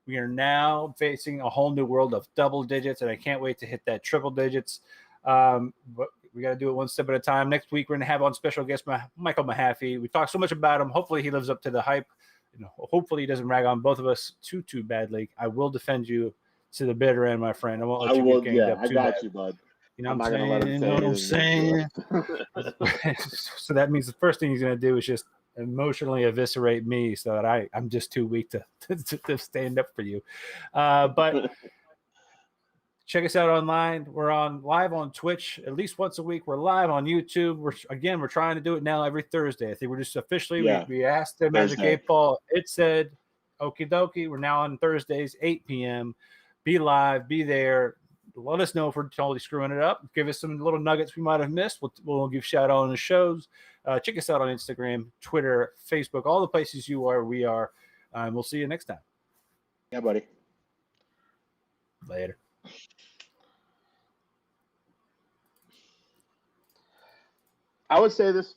We are now facing a whole new world of double digits, and I can't wait to hit that triple digits. But we got to do it one step at a time. Next week, we're going to have on special guest Michael Mahaffey. We talked so much about him. Hopefully, he lives up to the hype. You know, hopefully, he doesn't rag on both of us too badly. I will defend you to the bitter end, my friend. I won't let you get ganged up too bad. I got you, bud. You know what I'm saying? So that means the first thing he's going to do is just emotionally eviscerate me so that I'm just too weak to stand up for you. But check us out online. We're live on Twitch at least once a week. We're live on YouTube. We're trying to do it now every Thursday. I think we're just officially we asked the Magic 8 Ball. It said okie dokie. We're now on Thursdays 8 p.m. Be live, be there. Let us know if we're totally screwing it up. Give us some little nuggets we might have missed. We'll give shout out on the shows. Check us out on Instagram, Twitter, Facebook, all the places you are, we are. And we'll see you next time. Yeah, buddy. Later. I would say this